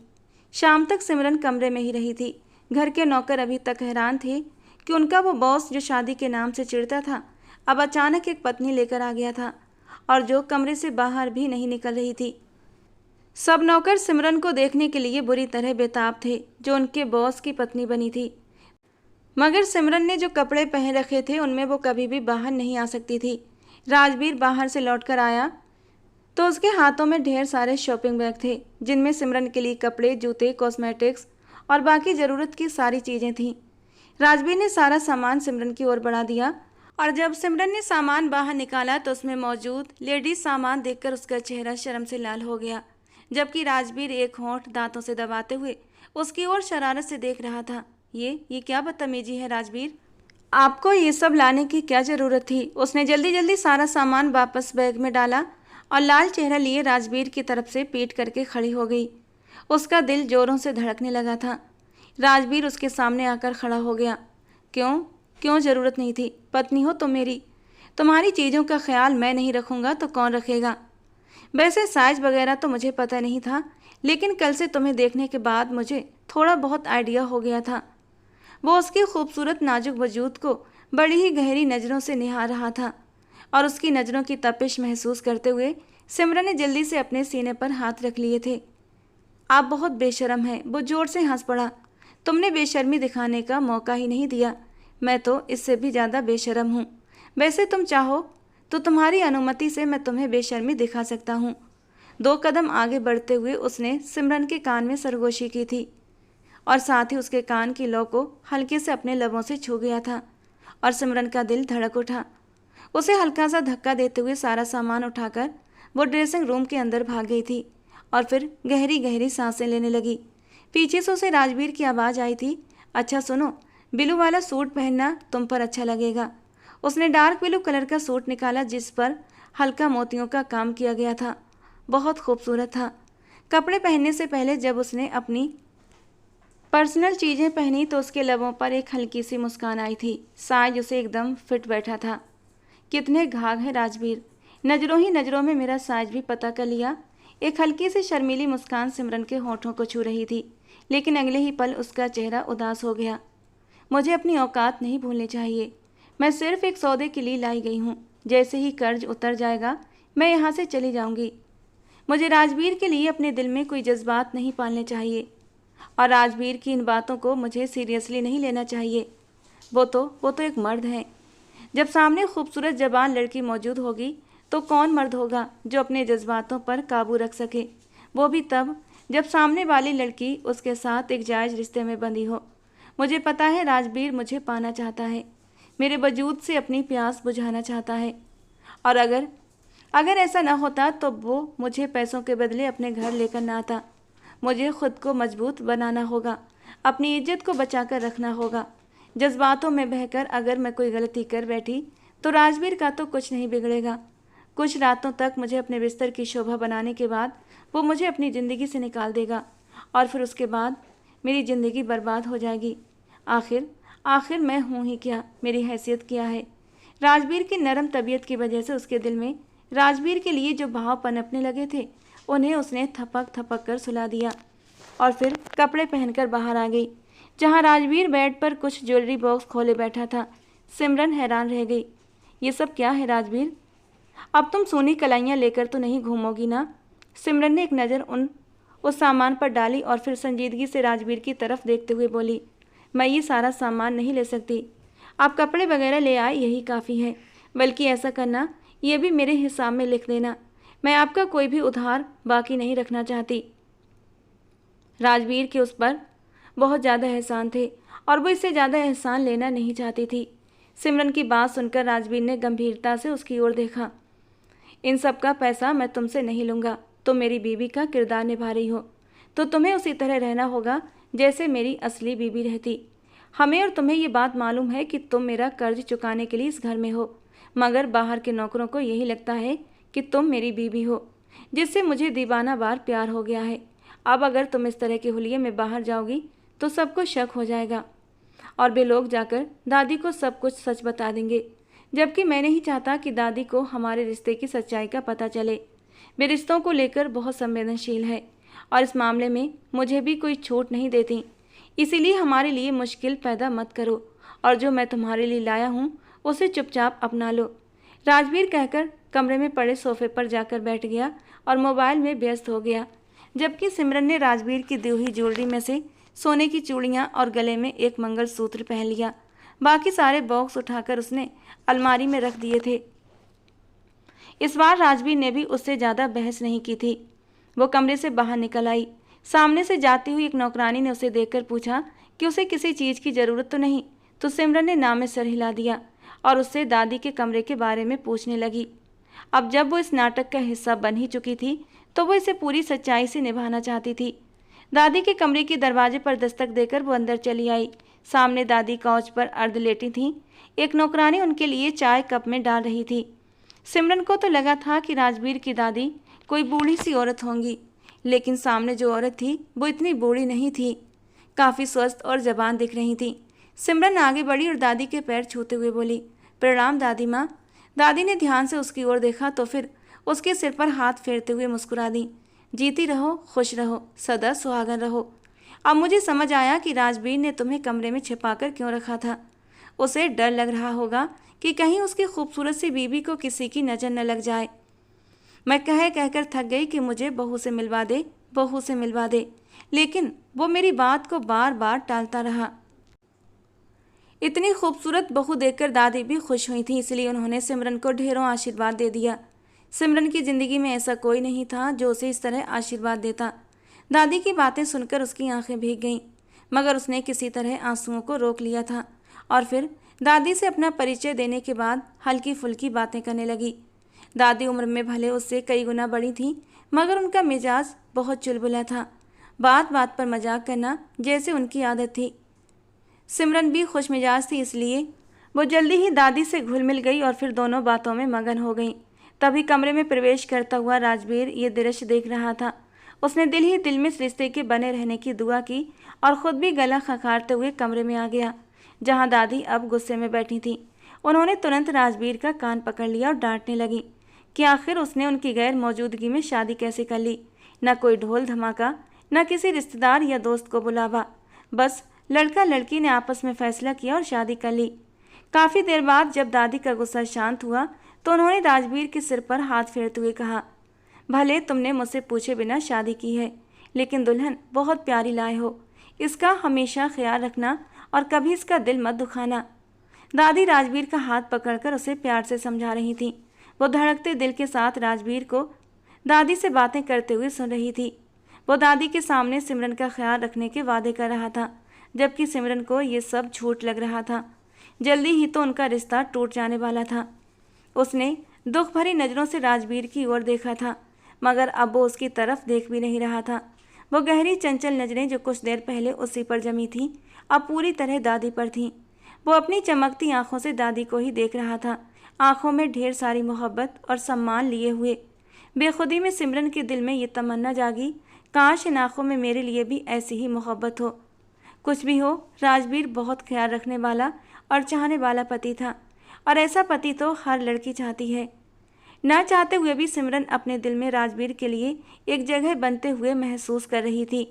शाम तक सिमरन कमरे में ही रही थी। घर के नौकर अभी तक हैरान थे कि उनका वो बॉस जो शादी के नाम से चिढ़ता था, अब अचानक एक पत्नी लेकर आ गया था और जो कमरे से बाहर भी नहीं निकल रही थी। सब नौकर सिमरन को देखने के लिए बुरी तरह बेताब थे, जो उनके बॉस की पत्नी बनी थी। मगर सिमरन ने जो कपड़े पहन रखे थे उनमें वो कभी भी बाहर नहीं आ सकती थी। राजवीर बाहर से लौटकर आया तो उसके हाथों में ढेर सारे शॉपिंग बैग थे, जिनमें सिमरन के लिए कपड़े, जूते, कॉस्मेटिक्स और बाकी ज़रूरत की सारी चीज़ें थीं। राजवीर ने सारा सामान सिमरन की ओर बढ़ा दिया और जब सिमरन ने सामान बाहर निकाला तो उसमें मौजूद लेडीज सामान देखकर उसका चेहरा शर्म से लाल हो गया, जबकि राजवीर एक होंठ दांतों से दबाते हुए उसकी ओर शरारत से देख रहा था। ये क्या बदतमीजी है राजवीर, आपको ये सब लाने की क्या ज़रूरत थी। उसने जल्दी जल्दी सारा सामान वापस बैग में डाला और लाल चेहरा लिए राजवीर की तरफ से पीट करके खड़ी हो गई। उसका दिल जोरों से धड़कने लगा था। राजवीर उसके सामने आकर खड़ा हो गया। क्यों ज़रूरत नहीं थी, पत्नी हो तुम मेरी, तुम्हारी चीज़ों का ख्याल मैं नहीं रखूँगा तो कौन रखेगा। वैसे साइज वगैरह तो मुझे पता नहीं था, लेकिन कल से तुम्हें देखने के बाद मुझे थोड़ा बहुत आइडिया हो गया था। वो उसकी खूबसूरत नाजुक वजूद को बड़ी ही गहरी नज़रों से निहार रहा था और उसकी नज़रों की तपिश महसूस करते हुए सिमरन ने जल्दी से अपने सीने पर हाथ रख लिए थे। आप बहुत बेशर्म हैं, वो जोर से हंस पड़ा। तुमने बेशर्मी दिखाने का मौका ही नहीं दिया। मैं तो इससे भी ज़्यादा बेशर्म हूँ। वैसे तुम चाहो तो तुम्हारी अनुमति से मैं तुम्हें बेशर्मी दिखा सकता हूँ। 2 कदम आगे बढ़ते हुए उसने सिमरन के कान में सरगोशी की थी और साथ ही उसके कान की लौ को हल्के से अपने लबों से छू गया था और सिमरन का दिल धड़क उठा। उसे हल्का सा धक्का देते हुए सारा सामान उठाकर वो ड्रेसिंग रूम के अंदर भाग गई थी और फिर गहरी गहरी सांसें लेने लगी। पीछे से उसे राजवीर की आवाज़ आई थी, अच्छा सुनो, ब्लू वाला सूट पहनना तुम पर अच्छा लगेगा। उसने डार्क ब्लू कलर का सूट निकाला जिस पर हल्का मोतियों का काम किया गया था। बहुत खूबसूरत था। कपड़े पहनने से पहले जब उसने अपनी पर्सनल चीज़ें पहनी तो उसके लबों पर एक हल्की सी मुस्कान आई थी। साइज उसे एकदम फिट बैठा था। कितने घाघ हैं राजवीर, नज़रों ही नज़रों में मेरा साइज भी पता कर लिया। एक हल्की सी शर्मीली मुस्कान सिमरन के होठों को छू रही थी, लेकिन अगले ही पल उसका चेहरा उदास हो गया। मुझे अपनी औकात नहीं भूलनी चाहिए। मैं सिर्फ एक सौदे के लिए लाई गई हूँ। जैसे ही कर्ज उतर जाएगा मैं यहाँ से चली जाऊँगी। मुझे राजवीर के लिए अपने दिल में कोई जज्बात नहीं पालने चाहिए और राजवीर की इन बातों को मुझे सीरियसली नहीं लेना चाहिए। वो तो एक मर्द है। जब सामने खूबसूरत जवान लड़की मौजूद होगी तो कौन मर्द होगा जो अपने जज्बातों पर काबू रख सके, वो भी तब जब सामने वाली लड़की उसके साथ एक जायज़ रिश्ते में बंधी हो। मुझे पता है राजवीर मुझे पाना चाहता है, मेरे वजूद से अपनी प्यास बुझाना चाहता है और अगर ऐसा ना होता तो वो मुझे पैसों के बदले अपने घर लेकर ना आता। मुझे खुद को मजबूत बनाना होगा, अपनी इज्जत को बचाकर रखना होगा। जज्बातों में बहकर अगर मैं कोई गलती कर बैठी तो राजवीर का तो कुछ नहीं बिगड़ेगा। कुछ रातों तक मुझे अपने बिस्तर की शोभा बनाने के बाद वो मुझे अपनी ज़िंदगी से निकाल देगा और फिर उसके बाद मेरी ज़िंदगी बर्बाद हो जाएगी। आखिर मैं हूँ ही क्या, मेरी हैसियत क्या है। राजवीर की नरम तबीयत की वजह से उसके दिल में राजवीर के लिए जो भाव पनपने लगे थे उन्हें उसने थपक कर सुला दिया और फिर कपड़े पहनकर बाहर आ गई, जहाँ राजवीर बेड पर कुछ ज्वेलरी बॉक्स खोले बैठा था। सिमरन हैरान रह गई। ये सब क्या है राजवीर, अब तुम सोनी कलाइयाँ लेकर तो नहीं घूमोगी ना। सिमरन ने एक नज़र उस सामान पर डाली और फिर संजीदगी से राजवीर की तरफ देखते हुए बोली, मैं ये सारा सामान नहीं ले सकती। आप कपड़े वगैरह ले आए यही काफ़ी है। बल्कि ऐसा करना, ये भी मेरे हिसाब में लिख देना। मैं आपका कोई भी उधार बाकी नहीं रखना चाहती। राजवीर के उस पर बहुत ज़्यादा एहसान थे और वो इससे ज़्यादा एहसान लेना नहीं चाहती थी। सिमरन की बात सुनकर राजवीर ने गंभीरता से उसकी ओर देखा। इन सब का पैसा मैं तुमसे नहीं लूँगा। तुम मेरी बीवी का किरदार निभा रही हो तो तुम्हें उसी तरह रहना होगा जैसे मेरी असली बीबी रहती। हमें और तुम्हें ये बात मालूम है कि तुम मेरा कर्ज चुकाने के लिए इस घर में हो, मगर बाहर के नौकरों को यही लगता है कि तुम मेरी बीबी हो, जिससे मुझे दीवाना बार प्यार हो गया है। अब अगर तुम इस तरह के हुलिये में बाहर जाओगी तो सबको शक हो जाएगा और वे लोग जाकर दादी को सब कुछ सच बता देंगे, जबकि मैं नहीं चाहता कि दादी को हमारे रिश्ते की सच्चाई का पता चले। वे रिश्तों को लेकर बहुत संवेदनशील है और इस मामले में मुझे भी कोई छूट नहीं देती। इसीलिए हमारे लिए मुश्किल पैदा मत करो और जो मैं तुम्हारे लिए लाया हूँ उसे चुपचाप अपना लो। राजवीर कहकर कमरे में पड़े सोफे पर जाकर बैठ गया और मोबाइल में व्यस्त हो गया, जबकि सिमरन ने राजवीर की दी हुई ज्वेलरी में से सोने की चूड़ियाँ और गले में एक मंगलसूत्र पहन लिया। बाकी सारे बॉक्स उठाकर उसने अलमारी में रख दिए थे। इस बार राजवीर ने भी उससे ज़्यादा बहस नहीं की थी। वो कमरे से बाहर निकल आई। सामने से जाती हुई एक नौकरानी ने उसे देखकर पूछा कि उसे किसी चीज़ की ज़रूरत तो नहीं, तो सिमरन ने नाम में सर हिला दिया और उससे दादी के कमरे के बारे में पूछने लगी। अब जब वो इस नाटक का हिस्सा बन ही चुकी थी तो वो इसे पूरी सच्चाई से निभाना चाहती थी। दादी के कमरे के दरवाजे पर दस्तक देकर वो अंदर चली आई। सामने दादी काउच पर अर्ध लेटी थीं। एक नौकरानी उनके लिए चाय कप में डाल रही थी। सिमरन को तो लगा था कि राजवीर की दादी कोई बूढ़ी सी औरत होंगी, लेकिन सामने जो औरत थी वो इतनी बूढ़ी नहीं थी, काफ़ी स्वस्थ और जवान दिख रही थी। सिमरन आगे बढ़ी और दादी के पैर छूते हुए बोली, प्रणाम दादी माँ। दादी ने ध्यान से उसकी ओर देखा तो फिर उसके सिर पर हाथ फेरते हुए मुस्कुरा दी। जीती रहो, खुश रहो, सदा सुहागन रहो। अब मुझे समझ आया कि राजवीर ने तुम्हें कमरे में छिपाकर क्यों रखा था। उसे डर लग रहा होगा कि कहीं उसकी खूबसूरत सी बीवी को किसी की नज़र न लग जाए। मैं कहकर थक गई कि मुझे बहू से मिलवा दे, बहू से मिलवा दे, लेकिन वो मेरी बात को बार बार टालता रहा। इतनी खूबसूरत बहू देखकर दादी भी खुश हुई थी, इसलिए उन्होंने सिमरन को ढेरों आशीर्वाद दे दिया। सिमरन की ज़िंदगी में ऐसा कोई नहीं था जो उसे इस तरह आशीर्वाद देता। दादी की बातें सुनकर उसकी आंखें भीग गईं, मगर उसने किसी तरह आंसुओं को रोक लिया था और फिर दादी से अपना परिचय देने के बाद हल्की फुल्की बातें करने लगी। दादी उम्र में भले उससे कई गुना बड़ी थी, मगर उनका मिजाज बहुत चुलबुला था। बात बात पर मजाक करना जैसे उनकी आदत थी। सिमरन भी खुश मिजाज थी, इसलिए वो जल्दी ही दादी से घुल मिल गई और फिर दोनों बातों में मगन हो गई। तभी कमरे में प्रवेश करता हुआ राजवीर ये दृश्य देख रहा था। उसने दिल ही दिल में इस रिश्ते के बने रहने की दुआ की और ख़ुद भी गला खखारते हुए कमरे में आ गया, जहाँ दादी अब गुस्से में बैठी थी। उन्होंने तुरंत राजवीर का कान पकड़ लिया और डांटने लगी कि आखिर उसने उनकी गैर मौजूदगी में शादी कैसे कर ली। न कोई ढोल धमाका, न किसी रिश्तेदार या दोस्त को बुलावा, बस लड़का लड़की ने आपस में फैसला किया और शादी कर ली। काफ़ी देर बाद जब दादी का गुस्सा शांत हुआ तो उन्होंने राजवीर के सिर पर हाथ फेरते हुए कहा, भले तुमने मुझसे पूछे बिना शादी की है, लेकिन दुल्हन बहुत प्यारी लाए हो। इसका हमेशा ख्याल रखना और कभी इसका दिल मत दुखाना। दादी राजवीर का हाथ पकड़कर उसे प्यार से समझा रही थी। वो धड़कते दिल के साथ राजवीर को दादी से बातें करते हुए सुन रही थी। वो दादी के सामने सिमरन का ख्याल रखने के वादे कर रहा था, जबकि सिमरन को ये सब झूठ लग रहा था। जल्दी ही तो उनका रिश्ता टूट जाने वाला था। उसने दुख भरी नज़रों से राजवीर की ओर देखा था, मगर अब वो उसकी तरफ देख भी नहीं रहा था। वो गहरी चंचल नज़रें जो कुछ देर पहले उसी पर जमी थीं, अब पूरी तरह दादी पर थीं। वो अपनी चमकती आंखों से दादी को ही देख रहा था, आंखों में ढेर सारी मोहब्बत और सम्मान लिए हुए। बेखुदी में सिमरन के दिल में ये तमन्ना जागी, काश इन आंखों में मेरे लिए भी ऐसी ही मोहब्बत हो। कुछ भी हो, राजवीर बहुत ख्याल रखने वाला और चाहने वाला पति था, और ऐसा पति तो हर लड़की चाहती है। न चाहते हुए भी सिमरन अपने दिल में राजवीर के लिए एक जगह बनते हुए महसूस कर रही थी।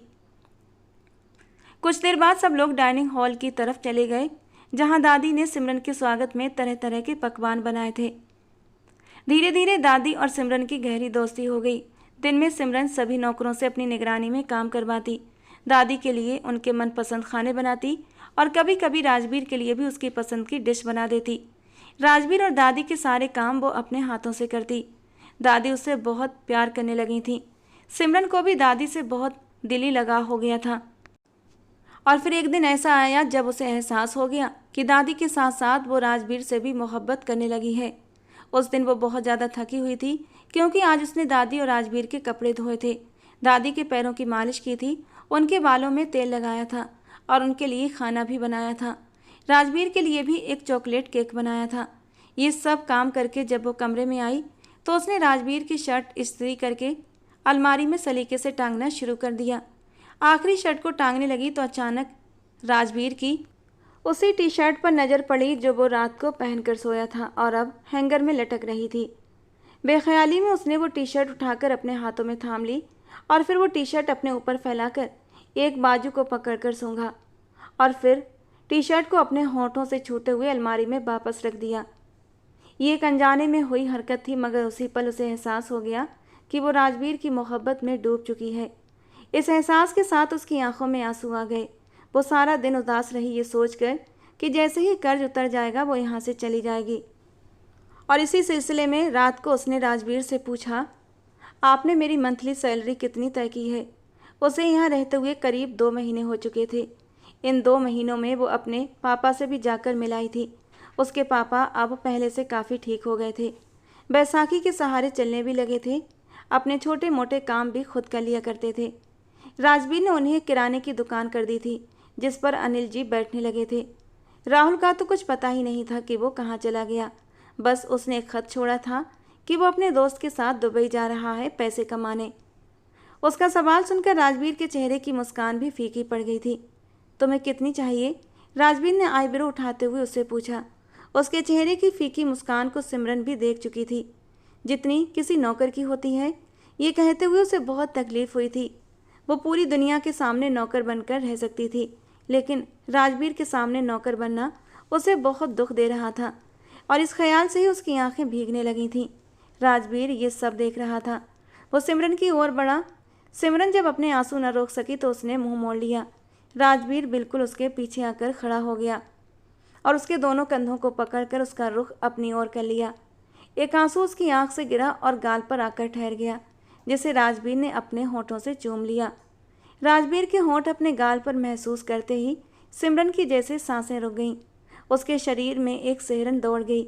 कुछ देर बाद सब लोग डाइनिंग हॉल की तरफ चले गए, जहां दादी ने सिमरन के स्वागत में तरह तरह के पकवान बनाए थे। धीरे धीरे दादी और सिमरन की गहरी दोस्ती हो गई। दिन में सिमरन सभी नौकरों से अपनी निगरानी में काम करवाती, दादी के लिए उनके मनपसंद खाने बनाती और कभी कभी राजवीर के लिए भी उसकी पसंद की डिश बना देती। राजवीर और दादी के सारे काम वो अपने हाथों से करती। दादी उससे बहुत प्यार करने लगी थी। सिमरन को भी दादी से बहुत दिली लगाव हो गया था। और फिर एक दिन ऐसा आया जब उसे एहसास हो गया कि दादी के साथ साथ वो राजवीर से भी मोहब्बत करने लगी है। उस दिन वो बहुत ज़्यादा थकी हुई थी, क्योंकि आज उसने दादी और राजवीर के कपड़े धोए थे। दादी के पैरों की मालिश की थी, उनके बालों में तेल लगाया था और उनके लिए खाना भी बनाया था। राजवीर के लिए भी एक चॉकलेट केक बनाया था। ये सब काम करके जब वो कमरे में आई तो उसने राजवीर की शर्ट इस्त्री करके अलमारी में सलीके से टांगना शुरू कर दिया। आखिरी शर्ट को टांगने लगी तो अचानक राजवीर की उसी टी शर्ट पर नज़र पड़ी जो वो रात को पहनकर सोया था और अब हैंगर में लटक रही थी। बेख्याली में उसने वो टी शर्ट उठाकर अपने हाथों में थाम ली और फिर वो टी शर्ट अपने ऊपर फैलाकर एक बाजू को पकड़कर सूंघा और फिर टी शर्ट को अपने होंठों से छूते हुए अलमारी में वापस रख दिया। ये एक अनजाने में हुई हरकत थी, मगर उसी पल उसे एहसास हो गया कि वो राजवीर की मोहब्बत में डूब चुकी है। इस एहसास के साथ उसकी आंखों में आंसू आ गए। वो सारा दिन उदास रही ये सोचकर कि जैसे ही कर्ज उतर जाएगा वो यहाँ से चली जाएगी। और इसी सिलसिले में रात को उसने राजवीर से पूछा, आपने मेरी मंथली सैलरी कितनी तय की है? उसे यहाँ रहते हुए करीब 2 महीने हो चुके थे। इन 2 महीनों में वो अपने पापा से भी जाकर मिलाई थी। उसके पापा अब पहले से काफ़ी ठीक हो गए थे। बैसाखी के सहारे चलने भी लगे थे। अपने छोटे मोटे काम भी खुद कर लिया करते थे। राजवीर ने उन्हें किराने की दुकान कर दी थी जिस पर अनिल जी बैठने लगे थे। राहुल का तो कुछ पता ही नहीं था कि वो कहाँ चला गया। बस उसने एक खत छोड़ा था कि वो अपने दोस्त के साथ दुबई जा रहा है पैसे कमाने। उसका सवाल सुनकर राजवीर के चेहरे की मुस्कान भी फीकी पड़ गई थी। तुम्हें कितनी चाहिए? राजवीर ने आईब्रो उठाते हुए उससे पूछा। उसके चेहरे की फीकी मुस्कान को सिमरन भी देख चुकी थी, जितनी किसी नौकर की होती है। ये कहते हुए उसे बहुत तकलीफ हुई थी। वो पूरी दुनिया के सामने नौकर बनकर रह सकती थी, लेकिन राजवीर के सामने नौकर बनना उसे बहुत दुख दे रहा था और इस ख्याल से ही उसकी आंखें भीगने लगी थीं। राजवीर ये सब देख रहा था। वो सिमरन की ओर बढ़ा। सिमरन जब अपने आंसू न रोक सकी तो उसने मुंह मोड़ लिया। राजवीर बिल्कुल उसके पीछे आकर खड़ा हो गया और उसके दोनों कंधों को पकड़कर उसका रुख अपनी ओर कर लिया। एक आंसू उसकी आंख से गिरा और गाल पर आकर ठहर गया, जिसे राजवीर ने अपने होठों से चूम लिया। राजवीर के होंठ अपने गाल पर महसूस करते ही सिमरन की जैसे सांसें रुक गईं। उसके शरीर में एक सिहरन दौड़ गई।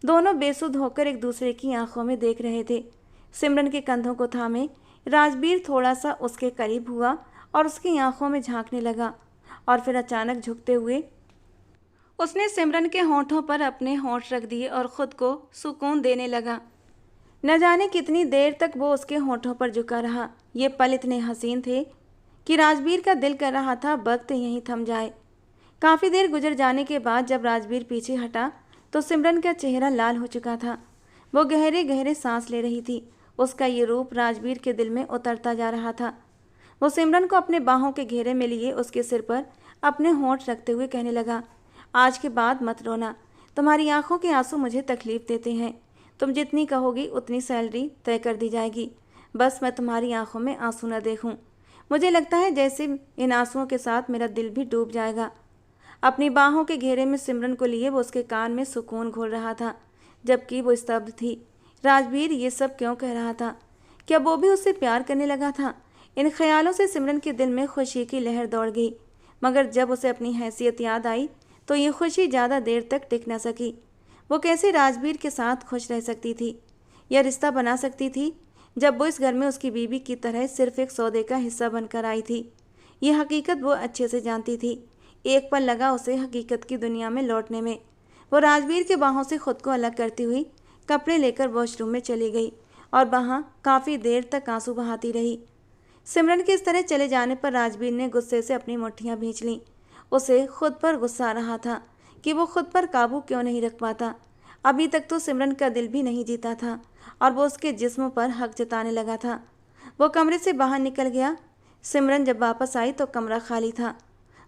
दोनों बेसुध होकर एक दूसरे की आंखों में देख रहे थे। सिमरन के कंधों को थामे राजवीर थोड़ा सा उसके करीब हुआ और उसकी आंखों में झांकने लगा और फिर अचानक झुकते हुए उसने सिमरन के होंठों पर अपने होंठ रख दिए और ख़ुद को सुकून देने लगा। न जाने कितनी देर तक वो उसके होंठों पर झुका रहा। ये पल इतने हसीन थे कि राजवीर का दिल कर रहा था वक्त यहीं थम जाए। काफ़ी देर गुजर जाने के बाद जब राजवीर पीछे हटा तो सिमरन का चेहरा लाल हो चुका था। वो गहरे गहरे सांस ले रही थी। उसका ये रूप राजवीर के दिल में उतरता जा रहा था। वो सिमरन को अपने बाहों के घेरे में लिए उसके सिर पर अपने होंठ रखते हुए कहने लगा, आज के बाद मत रोना। तुम्हारी आंखों के आंसू मुझे तकलीफ़ देते हैं। तुम जितनी कहोगी उतनी सैलरी तय कर दी जाएगी। बस मैं तुम्हारी आंखों में आंसू न देखूं। मुझे लगता है जैसे इन आंसुओं के साथ मेरा दिल भी डूब जाएगा। अपनी बाहों के घेरे में सिमरन को लिए वो उसके कान में सुकून घोल रहा था, जबकि वो स्तब्ध थी। राजवीर ये सब क्यों कह रहा था? क्या वो भी उससे प्यार करने लगा था? इन ख्यालों से सिमरन के दिल में खुशी की लहर दौड़ गई, मगर जब उसे अपनी हैसियत याद आई तो ये खुशी ज़्यादा देर तक टिक न सकी। वो कैसे राजवीर के साथ खुश रह सकती थी या रिश्ता बना सकती थी जब वो इस घर में उसकी बीवी की तरह सिर्फ एक सौदे का हिस्सा बनकर आई थी? ये हकीकत वो अच्छे से जानती थी। एक पल लगा उसे हकीकत की दुनिया में लौटने में। वो राजवीर के बाहों से खुद को अलग करती हुई कपड़े लेकर वॉशरूम में चली गई और वहाँ काफ़ी देर तक आंसू बहाती रही। सिमरन के इस तरह चले जाने पर राजवीर ने गुस्से से अपनी मुट्ठियाँ भींच लीं। उसे खुद पर गुस्सा आ रहा था कि वो खुद पर काबू क्यों नहीं रख पाता। अभी तक तो सिमरन का दिल भी नहीं जीता था और वो उसके जिस्म पर हक जताने लगा था। वो कमरे से बाहर निकल गया। सिमरन जब वापस आई तो कमरा खाली था।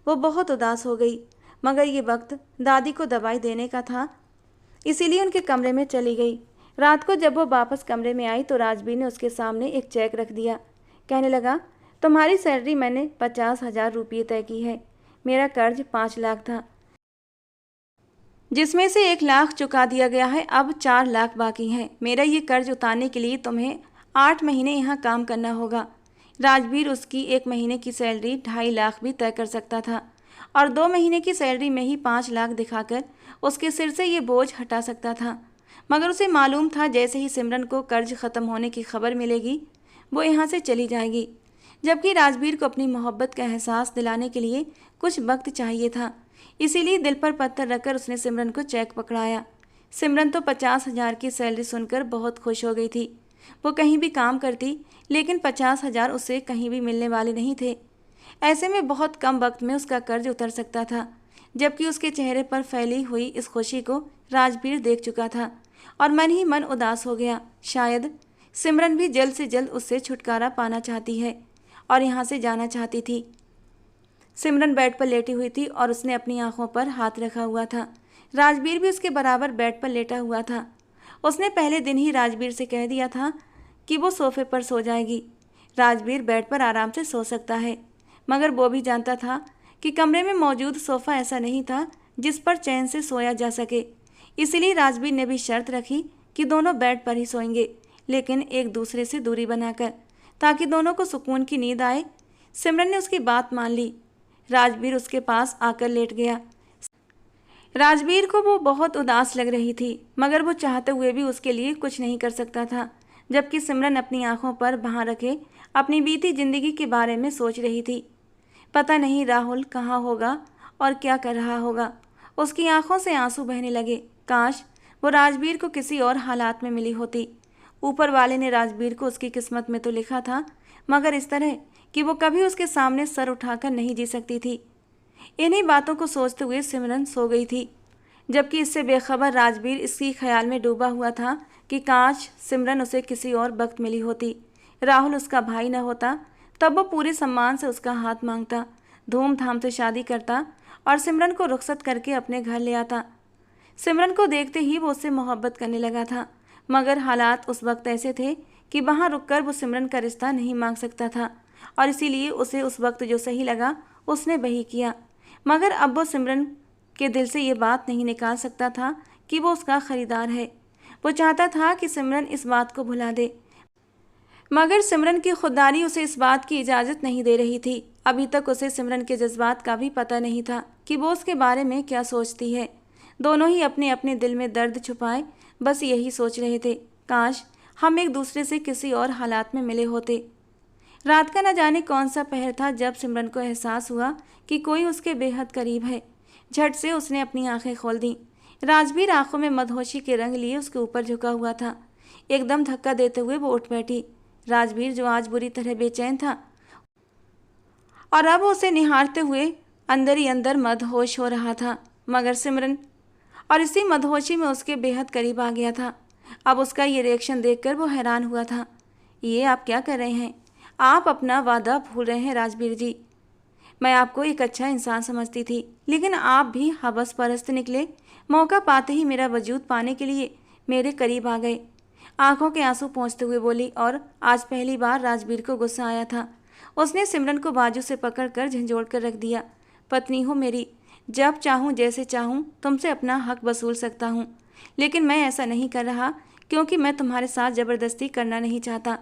वो बहुत उदास हो गई, मगर ये वक्त दादी को दवाई देने का था, इसीलिए उनके कमरे में चली गई। रात को जब वो वापस कमरे में आई तो राजवीर ने उसके सामने एक चेक रख दिया। कहने लगा, तुम्हारी सैलरी मैंने 50,000 रुपये तय की है। मेरा कर्ज 5 लाख था, जिसमें से 1 लाख चुका दिया गया है। अब 4 लाख बाकी हैं। मेरा ये कर्ज उतारने के लिए तुम्हें 8 महीने यहाँ काम करना होगा। राजवीर उसकी 1 महीने की सैलरी 2.5 लाख भी तय कर सकता था और 2 महीने की सैलरी में ही 5 लाख दिखाकर उसके सिर से ये बोझ हटा सकता था। मगर उसे मालूम था जैसे ही सिमरन को कर्ज ख़त्म होने की खबर मिलेगी वो यहाँ से चली जाएगी। जबकि राजवीर को अपनी मोहब्बत का एहसास दिलाने के लिए कुछ वक्त चाहिए था। इसीलिए दिल पर पत्थर रखकर उसने सिमरन को चेक पकड़ाया। सिमरन तो 50,000 की सैलरी सुनकर बहुत खुश हो गई थी। वो कहीं भी काम करती, लेकिन 50,000 उसे कहीं भी मिलने वाले नहीं थे। ऐसे में बहुत कम वक्त में उसका कर्ज उतर सकता था। जबकि उसके चेहरे पर फैली हुई इस खुशी को राजवीर देख चुका था और मन ही मन उदास हो गया। शायद सिमरन भी जल्द से जल्द उससे छुटकारा पाना चाहती है और यहाँ से जाना चाहती थी। सिमरन बेड पर लेटी हुई थी और उसने अपनी आंखों पर हाथ रखा हुआ था। राजवीर भी उसके बराबर बेड पर लेटा हुआ था। उसने पहले दिन ही राजवीर से कह दिया था कि वो सोफे पर सो जाएगी। राजवीर बेड पर आराम से सो सकता है, मगर वो भी जानता था कि कमरे में मौजूद सोफ़ा ऐसा नहीं था जिस पर चैन से सोया जा सके। इसलिए राजवीर ने भी शर्त रखी कि दोनों बेड पर ही सोएंगे, लेकिन एक दूसरे से दूरी बनाकर, ताकि दोनों को सुकून की नींद आए। सिमरन ने उसकी बात मान ली। राजवीर उसके पास आकर लेट गया। राजवीर को वो बहुत उदास लग रही थी, मगर वो चाहते हुए भी उसके लिए कुछ नहीं कर सकता था। जबकि सिमरन अपनी आंखों पर बांह रखे अपनी बीती जिंदगी के बारे में सोच रही थी। पता नहीं राहुल कहाँ होगा और क्या कर रहा होगा। उसकी आंखों से आंसू बहने लगे। काश वो राजवीर को किसी और हालात में मिली होती। ऊपर वाले ने राजवीर को उसकी किस्मत में तो लिखा था, मगर इस तरह कि वो कभी उसके सामने सर उठाकर नहीं जी सकती थी। इन्हीं बातों को सोचते हुए सिमरन सो गई थी, जबकि इससे बेखबर राजवीर इसी ख्याल में डूबा हुआ था कि काश सिमरन उसे किसी और वक्त मिली होती। राहुल उसका भाई न होता, तब वो पूरे सम्मान से उसका हाथ मांगता, धूमधाम से शादी करता और सिमरन को रुखसत करके अपने घर ले आता। सिमरन को देखते ही वो उससे मोहब्बत करने लगा था, मगर हालात उस वक्त ऐसे थे कि वहाँ रुककर वो सिमरन का रिश्ता नहीं मांग सकता था, और इसीलिए उसे उस वक्त जो सही लगा उसने वही किया। मगर अब वो सिमरन के दिल से ये बात नहीं निकाल सकता था कि वो उसका खरीदार है। वो चाहता था कि सिमरन इस बात को भुला दे, मगर सिमरन की खुददारी उसे इस बात की इजाज़त नहीं दे रही थी। अभी तक उसे सिमरन के जज्बात का भी पता नहीं था कि वो उसके बारे में क्या सोचती है। दोनों ही अपने अपने दिल में दर्द छुपाए बस यही सोच रहे थे, काश हम एक दूसरे से किसी और हालात में मिले होते। रात का न जाने कौन सा पहर था जब सिमरन को एहसास हुआ कि कोई उसके बेहद करीब है। झट से उसने अपनी आंखें खोल दी। राजवीर आंखों में मदहोशी के रंग लिए उसके ऊपर झुका हुआ था। एकदम धक्का देते हुए वो उठ बैठी। राजवीर, जो आज बुरी तरह बेचैन था और अब उसे निहारते हुए अंदर ही अंदर मदहोश हो रहा था, मगर सिमरन और इसी मदहोशी में उसके बेहद करीब आ गया था। अब उसका ये रिएक्शन देखकर वो हैरान हुआ था। ये आप क्या कर रहे हैं? आप अपना वादा भूल रहे हैं राजवीर जी। मैं आपको एक अच्छा इंसान समझती थी, लेकिन आप भी हवस परस्त निकले। मौका पाते ही मेरा वजूद पाने के लिए मेरे करीब आ गए। आंखों के आंसू पोंछते हुए बोली, और आज पहली बार राजवीर को गुस्सा आया था। उसने सिमरन को बाजू से पकड़कर झंझोड़ कर रख दिया। पत्नी हो मेरी, जब चाहूँ जैसे चाहूँ तुमसे अपना हक वसूल सकता हूँ, लेकिन मैं ऐसा नहीं कर रहा क्योंकि मैं तुम्हारे साथ ज़बरदस्ती करना नहीं चाहता।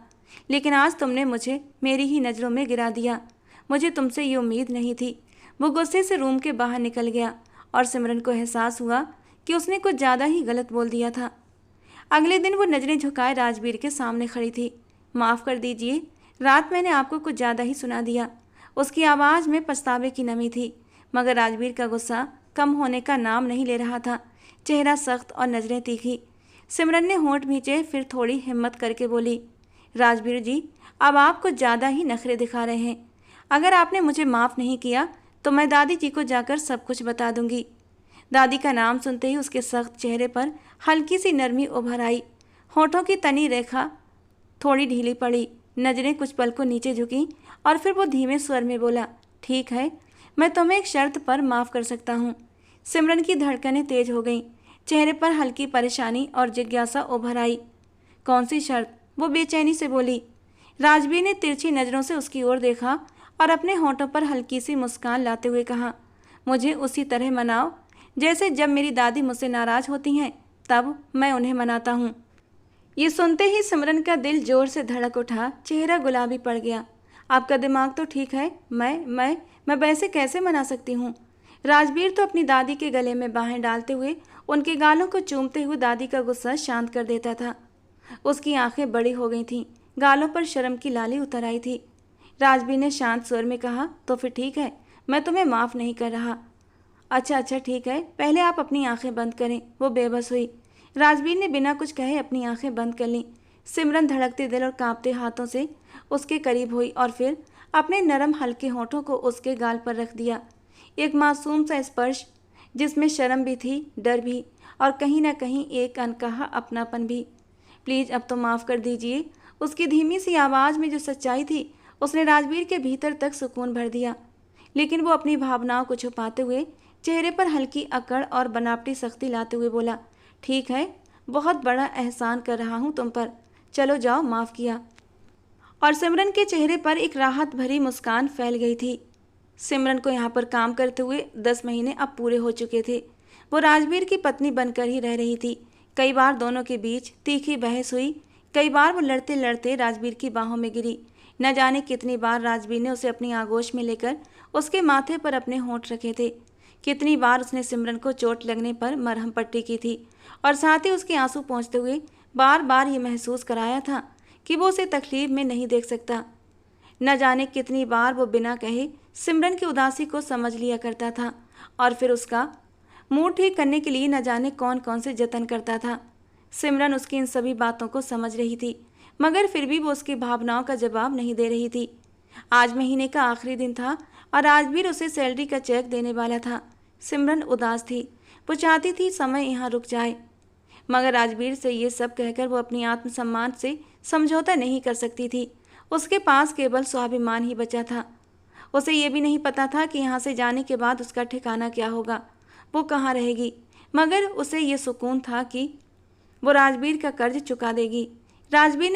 लेकिन आज तुमने मुझे मेरी ही नज़रों में गिरा दिया। मुझे तुमसे ये उम्मीद नहीं थी। वो गुस्से से रूम के बाहर निकल गया और सिमरन को एहसास हुआ कि उसने कुछ ज़्यादा ही गलत बोल दिया था। अगले दिन वो नज़रें झुकाए राजवीर के सामने खड़ी थी। माफ़ कर दीजिए, रात मैंने आपको कुछ ज़्यादा ही सुना दिया। उसकी आवाज़ में पछतावे की नमी थी, मगर राजवीर का गुस्सा कम होने का नाम नहीं ले रहा था। चेहरा सख्त और नज़रें तीखी। सिमरन ने होंठ भींचे, फिर थोड़ी हिम्मत करके बोली, राजवीर जी, अब आप कुछ ज़्यादा ही नखरे दिखा रहे हैं। अगर आपने मुझे माफ़ नहीं किया तो मैं दादी जी को जाकर सब कुछ बता दूंगी। दादी का नाम सुनते ही उसके सख्त चेहरे पर हल्की सी नरमी उभर आई। होठों की तनी रेखा थोड़ी ढीली पड़ी, नज़रें कुछ पल को नीचे झुकीं और फिर वो धीमे स्वर में बोला, ठीक है, मैं तुम्हें एक शर्त पर माफ़ कर सकता हूँ। सिमरन की धड़कनें तेज हो गईं, चेहरे पर हल्की परेशानी और जिज्ञासा उभर आई। कौन सी शर्त? वो बेचैनी से बोली। राजवीर ने तिरछी नज़रों से उसकी ओर देखा और अपने होठों पर हल्की सी मुस्कान लाते हुए कहा, मुझे उसी तरह मनाओ जैसे जब मेरी दादी मुझसे नाराज़ होती हैं तब मैं उन्हें मनाता हूँ। ये सुनते ही सिमरन का दिल जोर से धड़क उठा, चेहरा गुलाबी पड़ गया। आपका दिमाग तो ठीक है, मैं वैसे कैसे मना सकती हूँ? राजवीर तो अपनी दादी के गले में बाहें डालते हुए उनके गालों को चूमते हुए दादी का गुस्सा शांत कर देता था। उसकी आंखें बड़ी हो गई थीं, गालों पर शर्म की लाली उतर आई थी। राजवीर ने शांत स्वर में कहा, तो फिर ठीक है, मैं तुम्हें माफ़ नहीं कर रहा। अच्छा अच्छा ठीक है, पहले आप अपनी आंखें बंद करें। वो बेबस हुई। राजवीर ने बिना कुछ कहे अपनी आंखें बंद कर लीं। सिमरन धड़कते दिल और कांपते हाथों से उसके करीब हुई और फिर अपने नरम हल्के होठों को उसके गाल पर रख दिया। एक मासूम सा स्पर्श जिसमें शर्म भी थी, डर भी, और कहीं ना कहीं एक अनकहा अपनापन भी। प्लीज़ अब तो माफ़ कर दीजिए। उसकी धीमी सी आवाज़ में जो सच्चाई थी उसने राजवीर के भीतर तक सुकून भर दिया। लेकिन वो अपनी भावनाओं को छुपाते हुए चेहरे पर हल्की अकड़ और बनावटी सख्ती लाते हुए बोला, ठीक है, बहुत बड़ा एहसान कर रहा हूँ तुम पर, चलो जाओ, माफ़ किया। और सिमरन के चेहरे पर एक राहत भरी मुस्कान फैल गई थी। सिमरन को यहाँ पर काम करते हुए 10 महीने अब पूरे हो चुके थे। वो राजवीर की पत्नी बनकर ही रह रही थी। कई बार दोनों के बीच तीखी बहस हुई। कई बार वो लड़ते लड़ते राजवीर की बाहों में गिरी। न जाने कितनी बार राजवीर ने उसे अपनी आगोश में लेकर उसके माथे पर अपने होंठ रखे थे। कितनी बार उसने सिमरन को चोट लगने पर मरहम पट्टी की थी और साथ ही उसके आंसू पोंछते हुए बार बार ये महसूस कराया था कि वो उसे तकलीफ में नहीं देख सकता। न जाने कितनी बार वो बिना कहे सिमरन की उदासी को समझ लिया करता था और फिर उसका मूड ठीक करने के लिए न जाने कौन कौन से जतन करता था। सिमरन उसकी इन सभी बातों को समझ रही थी, मगर फिर भी वो उसकी भावनाओं का जवाब नहीं दे रही थी। आज महीने का आखिरी दिन था और राजवीर उसे सैलरी का चेक देने वाला था। सिमरन उदास थी। वो चाहती थी समय यहाँ रुक जाए, मगर राजवीर से ये सब कहकर वो अपनी आत्मसम्मान से समझौता नहीं कर सकती थी। उसके पास केवल स्वाभिमान ही बचा था। उसे ये भी नहीं पता था कि यहाँ से जाने के बाद उसका ठिकाना क्या होगा, वो कहाँ रहेगी, मगर उसे ये सुकून था कि वो राजवीर का कर्ज चुका देगी। राजवीर